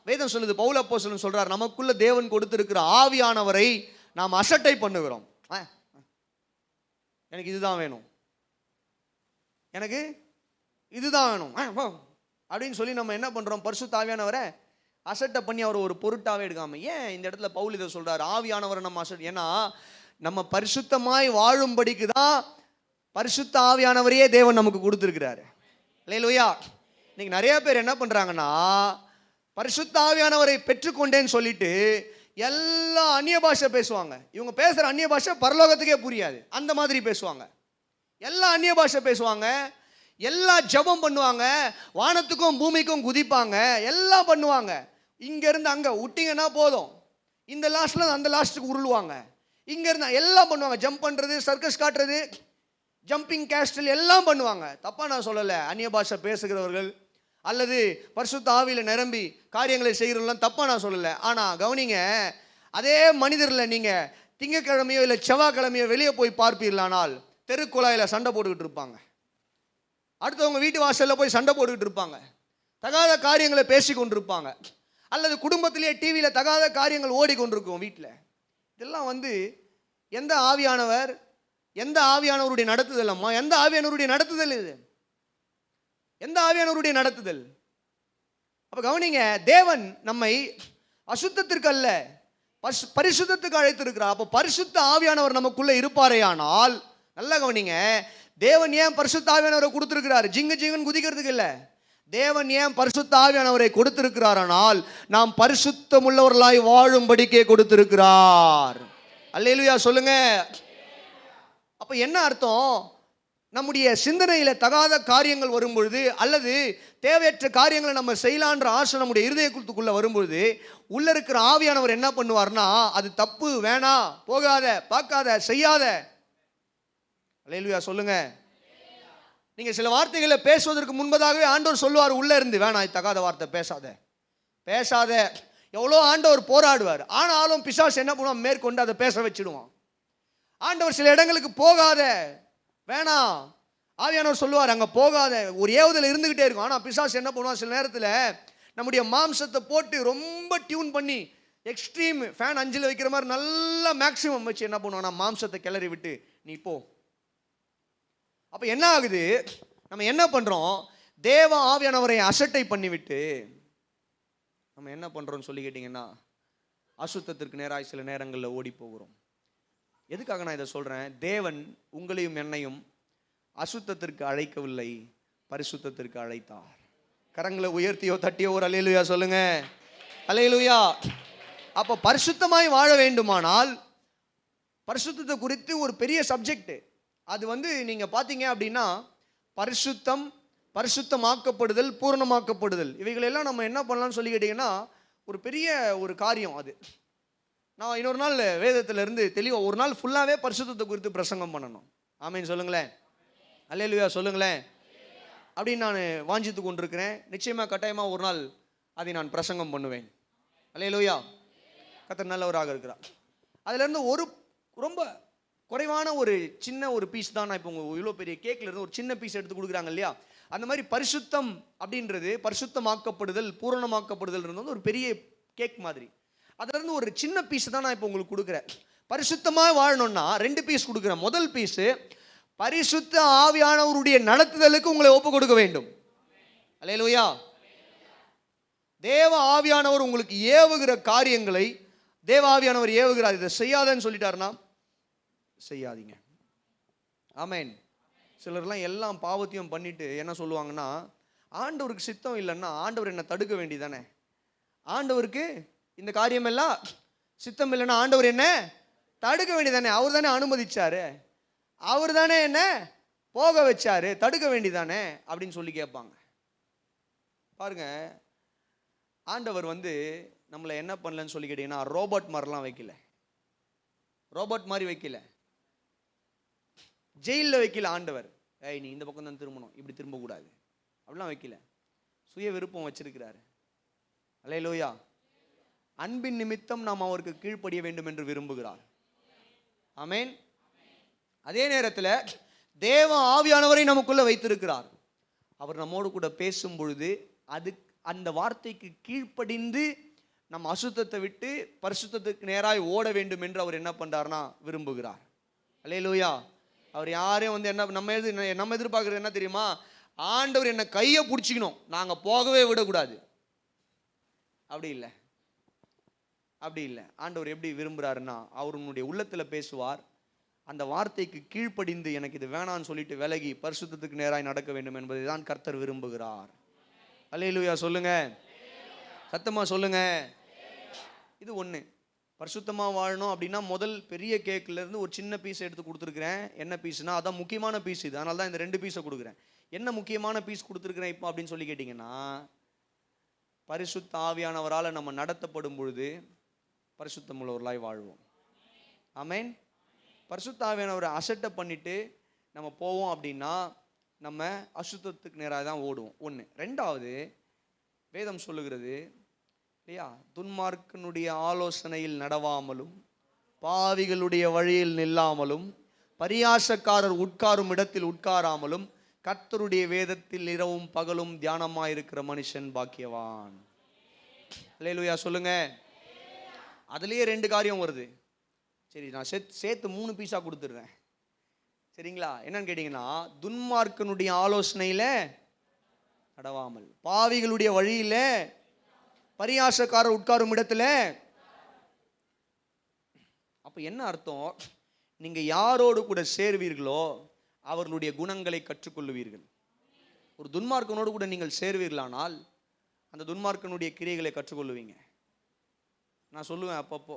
Speaker 1: வேதம் சொல்லுது, பவுல் அப்போஸ்தலன் சொல்றார், நமக்குள்ள தேவன் கொடுத்திருக்கிற ஆவியானவரை நாம் அசட்டை பண்ணுகிறோம். எனக்கு இதுதான் வேணும், எனக்கு இதுதான் வேணும் அப்படின்னு சொல்லி நம்ம என்ன பண்றோம்? பரிசுத்த ஆவியானவரை அசட்டை பண்ணி அவர் ஒரு பொருட்டாவே எடுக்காம. ஏன் இந்த இடத்துல பவுல் இதை சொல்றாரு, ஆவியானவரை நம்ம அசட்டை? ஏன்னா நம்ம பரிசுத்தமாய் வாழும்படிக்கு தான் பரிசுத்த ஆவியானவரையே தேவன் நமக்கு கொடுத்திருக்கிறாரு. அல்லேலூயா. இன்னைக்கு நிறைய பேர் என்ன பண்றாங்கன்னா, பரிசுத்த ஆவியானவரை பெற்றுக்கொண்டேன்னு சொல்லிட்டு எல்லா அந்நிய பாஷை பேசுவாங்க. இவங்க பேசுற அந்நிய பாஷை பரலோகத்துக்கே புரியாது, அந்த மாதிரி பேசுவாங்க. எல்லா அந்நிய பாஷை பேசுவாங்க, எல்லா ஜெபம் பண்ணுவாங்க, வானத்துக்கும் பூமிக்கும் குதிப்பாங்க, எல்லாம் பண்ணுவாங்க. இங்க இருந்து அங்க விட்டீங்கன்னா போதும், இந்த லாஸ்ட்ல அந்த லாஸ்ட்டுக்கு உருளுவாங்க. இங்க இருந்து எல்லாம் பண்ணுவாங்க, ஜம்ப் பண்றது, சர்க்கஸ் காட்டுறது, ஜம்பிங் கேஸ்டில் எல்லாம் பண்ணுவாங்க. தப்பா நான் சொல்லலை, அந்நிய பாஷை பேசுகிறவர்கள் அல்லது பரிசுத்த ஆவியில நிரம்பி காரியங்களை செய்கிறவர்கள் தப்பா நான் சொல்லலை. ஆனா கவனிங்க, அதே மனிதர்ல நீங்க திங்கக்கிழமையோ இல்லை செவ்வாய்க்கிழமையோ வெளியே போய் பார்ப்பீர்களானால் தெருக்குழாயில சண்டை போட்டுக்கிட்டு இருப்பாங்க, அடுத்தவங்க வீட்டு வாசல்ல போய் சண்டை போட்டுக்கிட்டு இருப்பாங்க, தகாத காரியங்களை பேசி கொண்டிருப்பாங்க, அல்லது குடும்பத்திலேயே டிவியில தகாத காரியங்கள் ஓடிக்கொண்டிருக்கும் வீட்டில். இதெல்லாம் எந்த ஆவியானவர் எந்த ஆவியானவருடைய நடத்துதல் அம்மா? எந்த ஆவியானவருடைய நடத்துதல் இது? எந்த ஆவியானவருடைய நடத்துதல்? அப்ப கவனிங்க, தேவன் நம்மை அசுத்தத்திற்கு அல்ல பரிசுத்தத்துக்கு அழைத்திருக்கிறார். அப்ப பரிசுத்த ஆவியானவர் நமக்குள்ள இருப்பாரேயானால், நல்லா கவனிங்க, தேவன் ஏன் பரிசுத்த ஆவியானவரை கொடுத்திருக்கிறார்? ஜிங்குன்னு குதிக்கிறதுக்கு இல்ல. தேவன் ஏன் பரிசுத்த ஆவியானவரை கொடுத்திருக்கிறாரானால், நாம் பரிசுத்தம் உள்ளவர்களாய் வாழும்படிக்கே கொடுத்திருக்கிறார். அல்லேலூயா சொல்லுங்க. அப்ப என்ன அர்த்தம்? நம்முடைய சிந்தனையில தகாத காரியங்கள் வரும்பொழுது, அல்லது தேவையற்ற காரியங்களை நம்ம செய்யலான்ற ஆசை நம்முடைய இருதயத்துக்குள்ள வரும்பொழுது, உள்ள இருக்கிற ஆவியானவர் என்ன பண்ணுவார்னா, அது தப்பு, வேணாம், போகாத, பார்க்காத, செய்யாத. அல்லேலூயா சொல்லுங்க. நீங்க சில வார்த்தைகளை பேசுவதற்கு முன்பதாகவே ஆண்டவர் சொல்லுவார் உள்ள இருந்து, வேணாம், தகாத வார்த்தை பேசாத, பேசாத. எவ்வளோ ஆண்டவர் போராடுவார். ஆனாலும் பிசாசு என்ன பண்ணுவான்? மேற்கொண்டு அதை பேச வச்சிடுவான். ஆண்டவர் சில இடங்களுக்கு போகாத, வேணாம், ஆவியானவர் சொல்லுவார் அங்க போகாத, ஒரு ஏவுதல் இருந்துகிட்டே இருக்கும். ஆனா பிசாசு என்ன பண்ணுவான்? சில நேரத்தில் நம்முடைய மாம்சத்தை போட்டு ரொம்ப டியூன் பண்ணி, எக்ஸ்ட்ரீம் ஃபேன் 5ல் வைக்கிற மாதிரி நல்லா மேக்சிமம் வச்சு என்ன பண்ணுவான்? மாம்சத்தை கிளறி விட்டு நீ போ. அப்ப என்ன ஆகுது? நம்ம என்ன பண்றோம்? தேவ ஆவியானவரை அசட்டை பண்ணிவிட்டு நம்ம என்ன பண்றோம்னு சொல்லி கேட்டீங்கன்னா, அசுத்தத்திற்கு நேராய் சில நேரங்களில் ஓடி போகிறோம். எதுக்காக நான் இதை சொல்றேன்? தேவன் உங்களையும் என்னையும் அசுத்தத்திற்கு அழைக்கவில்லை, பரிசுத்தத்திற்கு அழைத்தார். கரங்களை உயர்த்தியோ தட்டியோ ஒரு அல்லேலூயா சொல்லுங்க. அல்லேலூயா. அப்ப பரிசுத்தமாய் வாழ வேண்டுமானால், பரிசுத்தத்தை குறித்து ஒரு பெரிய சப்ஜெக்ட். அது நீங்க பாத்தீங்க அப்படின்னா, பரிசுத்தம், பரிசுத்தமாக்கப்படுதல், பூரணமாக்கப்படுதல், இவைகளெல்லாம் நம்ம என்ன பண்ணலாம்னு சொல்லி கேட்டீங்கன்னா, ஒரு பெரிய ஒரு காரியம். அது நான் இன்னொரு நாள் வேதத்திலிருந்து தெளிவாக ஒரு நாள் ஃபுல்லாகவே பரிசுத்தத்தை குறித்து பிரசங்கம் பண்ணணும். ஆமீன் சொல்லுங்களேன். அல்லேலூயா சொல்லுங்களேன். அப்படின்னு நான் வாஞ்சித்து கொண்டிருக்கிறேன். நிச்சயமாக கட்டாயமாக ஒரு நாள் அதை நான் பிரசங்கம் பண்ணுவேன். அல்லேலூயா. கர்த்தர் நல்லவராக இருக்கிறார். அதுலேருந்து ஒரு ரொம்ப குறைவான ஒரு சின்ன ஒரு பீஸ் தான் நான் இப்போ உங்கள் இவ்வளோ பெரிய கேக்கில் இருந்து ஒரு சின்ன பீஸ் எடுத்து கொடுக்குறாங்க இல்லையா? அந்த மாதிரி பரிசுத்தம் அப்படின்றது, பரிசுத்தமாக்கப்படுதல், பூரணமாக்கப்படுதல் இருந்தது ஒரு பெரிய கேக் மாதிரி. அதுலேருந்து ஒரு சின்ன பீஸ் தான் நான் இப்போ உங்களுக்கு கொடுக்குறேன். பரிசுத்தமாக வாழணும்னா 2 பீஸ் கொடுக்குறேன். முதல் பீஸு, பரிசுத்த ஆவியானவருடைய நடத்துதலுக்கு உங்களை ஒப்பு கொடுக்க வேண்டும். அல்லேலூயா. தேவ ஆவியானவர் உங்களுக்கு ஏவுகிற காரியங்களை, தேவ ஆவியானவர் ஏவுகிறார், இதை செய்யாதன்னு சொல்லிட்டாருன்னா செய்யாதீங்க. ஆமேன். சிலர்லாம் எல்லாம் பாவத்தையும் பண்ணிட்டு என்ன சொல்லுவாங்கன்னா, ஆண்டவருக்கு சித்தம் இல்லைன்னா ஆண்டவர் என்ன தடுக்க வேண்டியதானே, ஆண்டவருக்கு இந்த காரியம் எல்லாம் சித்தம் இல்லைன்னா ஆண்டவர் என்ன தடுக்க வேண்டியதானே, அவர் தானே அனுமதிச்சாரு, அவர் தானே என்ன போக வச்சாரு, தடுக்க வேண்டியதானே அப்படின்னு சொல்லி கேட்பாங்க. பாருங்க, ஆண்டவர் நம்மளை என்ன பண்ணலன்னு சொல்லி கேட்டீங்கன்னா, ரோபோட் மாதிரிலாம் வைக்கல. ரோபோட் மாதிரி வைக்கல, ஜெயிலில் வைக்கல. ஆண்டவர் நீ இந்த பக்கம் தான் திரும்பணும், இப்படி திரும்பக்கூடாது அப்படிலாம் வைக்கல. சுய விருப்பம் வச்சிருக்கிறாரு. அல்லேலூயா. அன்பின் நிமித்தம் நாம் அவருக்கு கீழ்ப்படிய வேண்டும் என்று விரும்புகிறார். ஆமேன். அதே நேரத்தில் தேவ ஆவியானவரை நமக்குள்ள வைத்திருக்கிறார். அவர் நம்மோடு கூட பேசும் பொழுது அந்த வார்த்தைக்கு கீழ்ப்படிந்து நம்ம அசுத்தத்தை விட்டு பரிசுத்தத்துக்கு நேராய் ஓட வேண்டும் என்று அவர் என்ன பண்றாருன்னா விரும்புகிறார். அல்லேலூயா. அவர் யாரையும் என்ன நம்ம எதிர்பார்க்கறது என்ன தெரியுமா? ஆண்டவர் என்ன கையை பிடிச்சிக்கணும், நாங்கள் போகவே விடக்கூடாது. அப்படி இல்லை, அப்படி இல்லை. ஆண்டவர் எப்படி விரும்புகிறாருன்னா, அவர் உன்னுடைய உள்ளத்தில் பேசுவார். அந்த வார்த்தைக்கு கீழ்ப்படிந்து எனக்கு இது வேணான்னு சொல்லிட்டு விலகி பரிசுத்தத்துக்கு நேராய் நடக்க வேண்டும் என்பதை தான் கர்த்தர் விரும்புகிறார். அல்லேலூயா சொல்லுங்க, சத்தமா சொல்லுங்க. இது ஒன்று. பரிசுத்தமாக வாழணும் அப்படின்னா முதல் பெரிய கேக்கிலேருந்து ஒரு சின்ன பீஸ் எடுத்து கொடுத்துருக்குறேன். என்ன பீஸ்னா, அதான் முக்கியமான பீஸ் இது. அதனால தான் இந்த 2 பீஸை கொடுக்குறேன். என்ன முக்கியமான பீஸ் கொடுத்துருக்குறேன் இப்போ அப்படின்னு சொல்லி கேட்டிங்கன்னா, பரிசுத்த ஆவியானவரால் நம்ம நடத்தப்படும் பொழுது பரிசுத்தம் உள்ளவர்களாய் வாழ்வோம். ஆமேன். பரிசுத்த ஆவியானவரை அசட்டை பண்ணிட்டு நம்ம போவோம் அப்படின்னா நம்ம அசுத்தத்துக்கு நேராக தான் ஓடுவோம். ஒன்று. ரெண்டாவது, வேதம் சொல்லுகிறது இல்லையா, துன்மார்க்கனுடைய ஆலோசனையில் நடவாமலும் பாவிகளுடைய வழியில் நில்லாமலும் பரியாசக்காரர் உட்காரும் இடத்தில் உட்காராமலும் கர்த்தருடைய வேதத்தில் இரவும் பகலும் தியானமாயிருக்கிற மனுஷன் பாக்கியவான். அல்லேலூயா சொல்லுங்க. அதுலேயே 2 காரியம் வருது. சரி, நான் சேர்த்து 3 பீஸாக கொடுத்துட்றேன். சரிங்களா? என்னன்னு கேட்டீங்கன்னா, துன்மார்க்கனுடைய ஆலோசனையில நடவாமல், பாவிகளுடைய வழியில, பரியாசக்காரர் உட்காரும் இடத்துல. அப்ப என்ன அர்த்தம்? நீங்க யாரோடு கூட சேர்வீர்களோ அவர்களுடைய குணங்களை கற்றுக்கொள்ளுவீர்கள். ஒரு துன்மார்க்கனோடு கூட நீங்கள் சேர்வீர்களானால் அந்த துன்மார்க்கனுடைய கிரியைகளை கற்றுக்கொள்ளுவீங்க. நான் சொல்லுவேன் அப்பப்போ,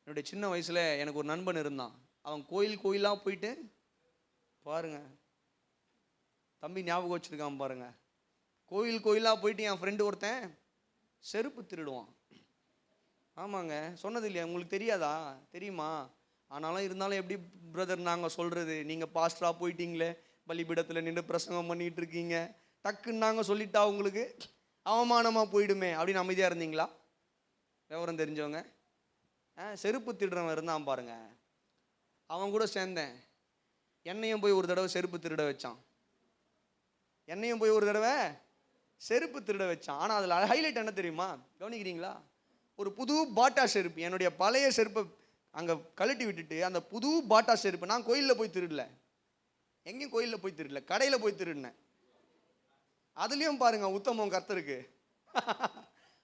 Speaker 1: என்னுடைய சின்ன வயசுல எனக்கு ஒரு நண்பன் இருந்தான். அவன் கோயிலா போயிட்டு பாருங்க, தம்பி ஞாபகம் வச்சிருக்கான் பாருங்க, கோயிலா போயிட்டு என் ஃப்ரெண்டு ஒருத்தன் செருப்பு திருடுவான். ஆமாங்க, சொன்னது இல்லையா உங்களுக்கு? தெரியாதா? தெரியுமா? ஆனாலும் இருந்தாலும் எப்படி பிரதர் நாங்கள் சொல்றது, நீங்கள் பாஸ்டராக போயிட்டீங்களே, பலிபீடத்தில் நின்று பிரசங்கம் பண்ணிட்டு இருக்கீங்க, டக்குன்னு நாங்கள் சொல்லிட்டா உங்களுக்கு அவமானமாக போயிடுமே அப்படின்னு அமைதியாக இருந்தீங்களா? விவரம் தெரிஞ்சவங்க. செருப்பு திருடுறவன் இருந்தான் பாருங்க, அவன் கூட சேர்ந்தேன். என்னையும் போய் ஒரு தடவை செருப்பு திருட வச்சான். ஆனால் அதில் ஹைலைட் என்ன தெரியுமா? கவனிக்கிறீங்களா? ஒரு புது பாட்டா செருப்பு, என்னுடைய பழைய செருப்பை அங்கே கழட்டி விட்டுட்டு அந்த புது பாட்டா செருப்பு, நான் கோயிலில் போய் திருடல, எங்கேயும் கோயிலில் போய் திருடல, கடையில் போய் திருடினேன். அதுலேயும் பாருங்க உத்தமம் கர்த்தருக்கு.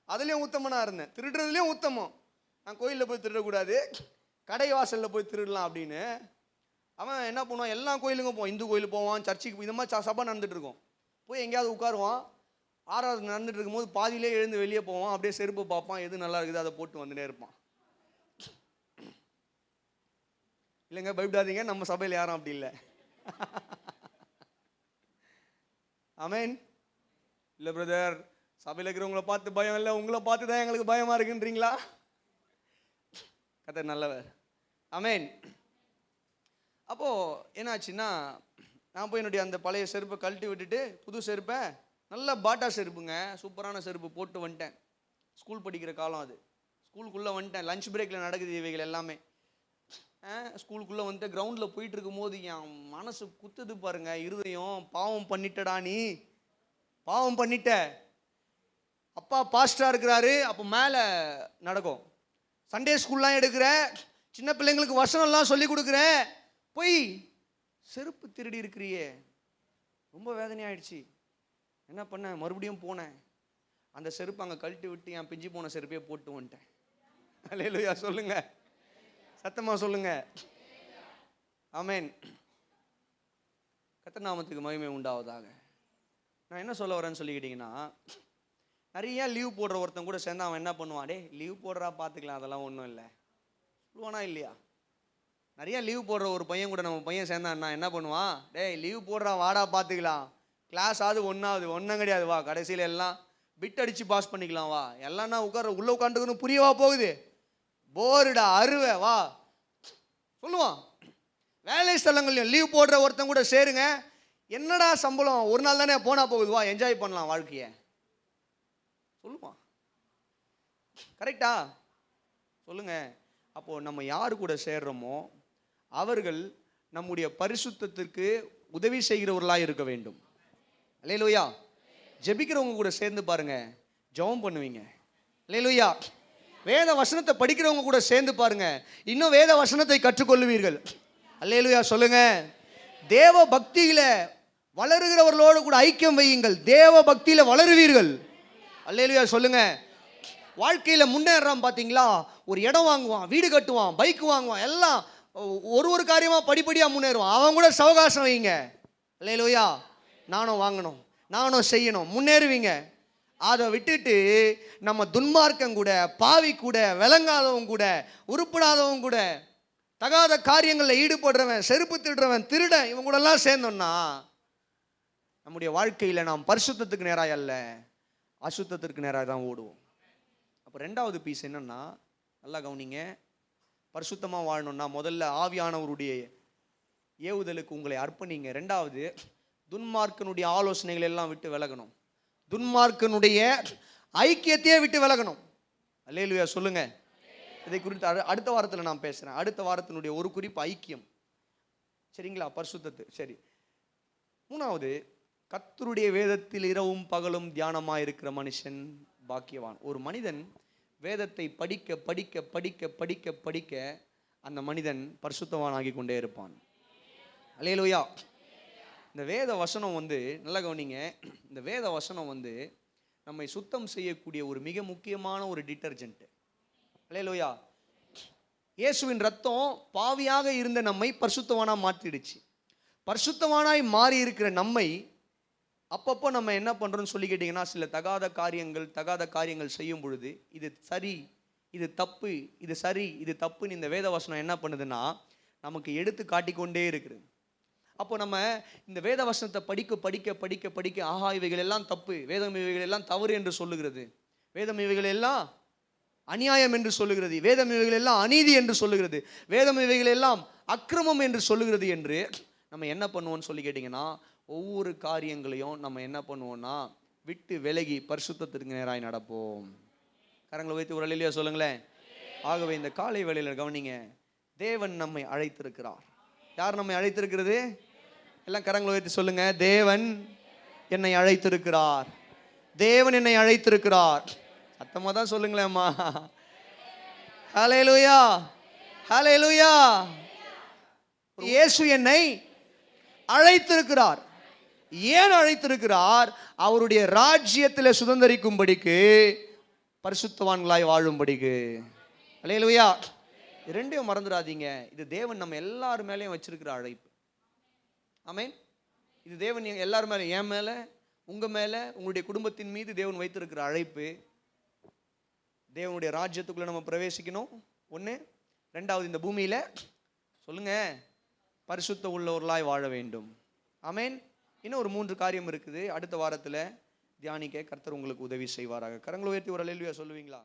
Speaker 1: அதுலேயும் உத்தமனாக இருந்தேன், திருடுறதுலேயும் உத்தமம். நான் கோயிலில் போய் திருடக்கூடாது, கடை வாசலில் போய் திருடலாம் அப்படின்னு. அவன் என்ன பண்ணுவான், எல்லா கோயிலுக்கும் போவான், இந்து கோயிலுக்கு போவான், சர்ச்சுக்கு, இந்த மாதிரி சபை நடந்துட்டு இருக்கும், போய் எங்கேயாவது உட்காருவான். ஆறாவது நடந்துட்டு இருக்கும்போது பாதியிலே எழுந்து வெளியே போவான், அப்படியே செருப்பு பார்ப்பான், எது நல்லா இருக்குது அதை போட்டு வந்துட்டே இருப்பான். இல்லைங்க, பயப்படாதீங்க, நம்ம சபையில் யாரும் அப்படி இல்லை. ஆமென். இல்லை பிரதர், சபையில் இருக்கிறவங்கள பார்த்து பயம் இல்லை, உங்களை பார்த்து தான் எங்களுக்கு பயமா இருக்குன்றீங்களா? கர்த்தர் நல்லவர். ஆமென். அப்போ என்னாச்சுன்னா, நான் போய் என்னுடைய அந்த பழைய செருப்பை கழட்டி விட்டுட்டு புது செருப்பை, நல்ல பாட்டா செருப்புங்க, சூப்பரான செருப்பு போட்டு வந்துட்டேன். ஸ்கூல் படிக்கிற காலம் அது. ஸ்கூலுக்குள்ளே வந்துட்டேன், லஞ்ச் பிரேக்கில் நடக்குது இவைகள் எல்லாமே. ஸ்கூலுக்குள்ளே வந்துட்டு கிரவுண்டில் போயிட்டு இருக்கும்போது என் மனசு குத்துது பாருங்க, இருதயம். பாவம் பண்ணிட்டடா நீ, பாவம் பண்ணிட்ட. அப்பா பாஸ்டரா இருக்கிறாரு, அப்போ மேலே நடக்கும், சண்டே ஸ்கூல்லாம் எடுக்கிற, சின்ன பிள்ளைங்களுக்கு வசனம்லாம் சொல்லி கொடுக்குற, போய் செருப்பு திருடி இருக்கிறியே. ரொம்ப வேதனையாயிடுச்சு. என்ன பண்ண, மறுபடியும் போனேன், அந்த செருப்பு அங்கே கழட்டி விட்டு என் பிஞ்சு போன செருப்பே போட்டு வந்துட்டேன். அல்லேலூயா சொல்லுங்க, சத்தமா சொல்லுங்க. ஆமென். கர்த்தர் நாமத்துக்கு மகிமை உண்டாவதாக. நான் என்ன சொல்ல வரேன்னு சொல்லிக்கிட்டீங்கன்னா, நிறைய லீவ் போடுற ஒருத்தன் கூட சேர்ந்து அவன் என்ன பண்ணுவான், டே லீவ் போடுறா பார்த்துக்கலாம், அதெல்லாம் ஒன்றும் இல்லை சொல்லுவானா இல்லையா? நிறைய லீவ் போடுற ஒரு பையன் கூட நம்ம பையன் சேர்ந்தான்னா என்ன பண்ணுவான், டேய் லீவ் போடுறா வாடா பார்த்துக்கலாம், கிளாஸ் ஆகுது ஒன்றும் கிடையாது, வா கடைசியில் எல்லாம் பிட் அடித்து பாஸ் பண்ணிக்கலாம், வா எல்லாம்னா உள்ளே உட்காந்துக்கணும், புரியவா போகுது, போருடா அருவை வா சொல்லுவான். வேலை ஸ்தலங்கள்லையும் லீவ் போடுற ஒருத்தன் கூட சேருங்க, என்னடா சம்பளம், ஒரு நாள் தானே போனா போகுது, வா என்ஜாய் பண்ணலாம் வாழ்க்கையை சொல்லுவான். கரெக்டா சொல்லுங்க. அப்போ நம்ம யாரு கூட சேர்றோமோ அவர்கள் நம்முடைய பரிசுத்தத்திற்கு உதவி செய்கிறவர்களாக இருக்க வேண்டும். அல்லேலூயா. ஜெபிக்கிறவங்க கூட சேர்ந்து பாருங்க, ஜெபம் பண்ணுவீங்க. அல்லேலூயா. வேத வசனத்தை படிக்கிறவங்க கூட சேர்ந்து பாருங்க, இன்னும் வேத வசனத்தை கற்றுக்கொள்ளுவீர்கள். அல்லேலூயா சொல்லுங்க. தேவ பக்தியில வளருகிறவர்களோடு கூட ஐக்கியம் வையுங்கள், தேவ பக்தியில வளருவீர்கள். அல்லேலூயா சொல்லுங்க. வாழ்க்கையில முன்னேறான் பாத்தீங்களா, ஒரு இடம் வாங்குவான், வீடு கட்டுவான், பைக் வாங்குவான், எல்லாம் ஒரு காரியமா படிப்படியா முன்னேறுவான். அவன் கூட சவகாசம் வைங்க. அல்லேலூயா. நானும் வாங்கணும், நானும் செய்யணும், முன்னேறுவீங்க. அதை விட்டுட்டு நம்ம துன்மார்க்கம் கூட, பாவி கூட, விளங்காதவங்க கூட, உருப்படாதவங்க கூட, தகாத காரியங்களில் ஈடுபடுறவன், செருப்பு திருடுறவன், திருடன், இவங்க கூட எல்லாம் சேர்ந்தோம்னா நம்முடைய வாழ்க்கையில நாம் பரிசுத்தத்துக்கு நேராக அல்ல, அசுத்தத்திற்கு நேராக தான் ஓடுவோம். அப்போ ரெண்டாவது பீஸ் என்னன்னா, நல்லா கவனிங்க, பரிசுத்தமாக வாழணும்னா முதல்ல ஆவியானவருடைய ஏவுதலுக்கு உங்களை அர்ப்பணிங்க. ரெண்டாவது, துன்மார்க்கனுடைய ஆலோசனைகள் எல்லாம் விட்டு விலகணும், துன்மார்க்கனுடைய ஐக்கியத்தையே விட்டு விலகணும். அல்லேலூயா சொல்லுங்க. இதை குறித்து அடுத்த வாரத்தில் நான் பேசுறேன். அடுத்த வாரத்தினுடைய ஒரு குறிப்பு ஐக்கியம், சரிங்களா, பரிசுத்தத்து. சரி. மூணாவது, கர்த்தருடைய வேதத்தில் இரவும் பகலும் தியானமாக இருக்கிற மனுஷன் பாக்கியவான். ஒரு மனிதன் வேதத்தை படிக்க படிக்க படிக்க படிக்க படிக்க அந்த மனிதன் பரிசுத்தவான் ஆகி கொண்டே இருப்பான். அல்லேலூயா. இந்த வேத வசனம் வந்து நல்லா கவனிங்க. இந்த வேத வசனம் வந்து நம்மை சுத்தம் செய்யக்கூடிய ஒரு மிக முக்கியமான ஒரு டிட்டர்ஜென்ட். அல்லேலூயா. இயேசுவின் ரத்தம் பாவியாக இருந்த நம்மை பரிசுத்தவானா மாற்றிடுச்சு. பரிசுத்தவானாய் மாறி இருக்கிற நம்மை அப்பப்போ நம்ம என்ன பண்றோம்னு சொல்லி கேட்டீங்கன்னா, சில தகாத காரியங்கள் செய்யும் பொழுது இது சரி, இது தப்பு, இது சரி, இது தப்புன்னு இந்த வேத வசனம் என்ன பண்ணுதுன்னா நமக்கு எடுத்து காட்டிக்கொண்டே இருக்குது. அப்போ நம்ம இந்த வேத வசனத்தை படிக்க படிக்க படிக்க படிக்க ஆஹா இவைகள் எல்லாம் தப்பு, வேதம் இவைகள் எல்லாம் தவறு என்று சொல்லுகிறது, வேதம் இவைகள் எல்லாம் அநியாயம் என்று சொல்லுகிறது, வேதம் இவைகள் எல்லாம் அநீதி என்று சொல்லுகிறது, வேதம் இவைகள் எல்லாம் அக்கிரமம் என்று சொல்லுகிறது என்று நம்ம என்ன பண்ணுவோம்னு சொல்லி கேட்டிங்கன்னா, ஒவ்வொரு காரியங்களையும் நம்ம என்ன பண்ணுவோம்னா விட்டு விலகி பரிசுத்தத்திற்கு நேராய் நடப்போம். கரங்களை வைத்து ஒரு அல்லேலூயா சொல்லுங்களேன். ஆகவே இந்த காலை வேளையில கவனிங்க, தேவன் நம்மை அழைத்திருக்கிறார். யார் நம்மை அழைத்திருக்கிறது? எல்லாம் கரங்களை வைத்து சொல்லுங்க. தேவன் என்னை அழைத்திருக்கிறார். தேவன் என்னை அழைத்திருக்கிறார். சத்தமா தான் சொல்லுங்களேம்மா. ஹல்லேலூயா, ஹல்லேலூயா. இயேசு என்னை அழைத்திருக்கிறார். ஏன் அழைத்திருக்கிறார்? அவருடைய ராஜ்யத்தில் சுதந்தரிக்கும்படிக்கு, பரிசுத்தவான்களாய் வாழும்படிக்கு. அல்லேலூயா. ரெண்டையும் மறந்துடாதீங்க. இது தேவன் நம்ம எல்லார் மேலேயும் வச்சிருக்கிற அழைப்பு. ஆமென். இது தேவன் எல்லார் மேலே, என் மேல, உங்க மேல, உங்களுடைய குடும்பத்தின் மீது தேவன் வைத்திருக்கிற அழைப்பு. தேவனுடைய ராஜ்யத்துக்குள்ள நம்ம பிரவேசிக்கணும். ஒன்று. ரெண்டாவது, இந்த பூமியில சொல்லுங்க பரிசுத்த உள்ளவர்களாய் வாழ வேண்டும். ஆமென். இன்னும் ஒரு 3 காரியம் இருக்குது. அடுத்த வாரத்தில் தியானிக்க கர்த்தர் உங்களுக்கு உதவி செய்வாராக. கரங்களை உயர்த்தி ஒரு அல்லேலூயா சொல்லுவீங்களா?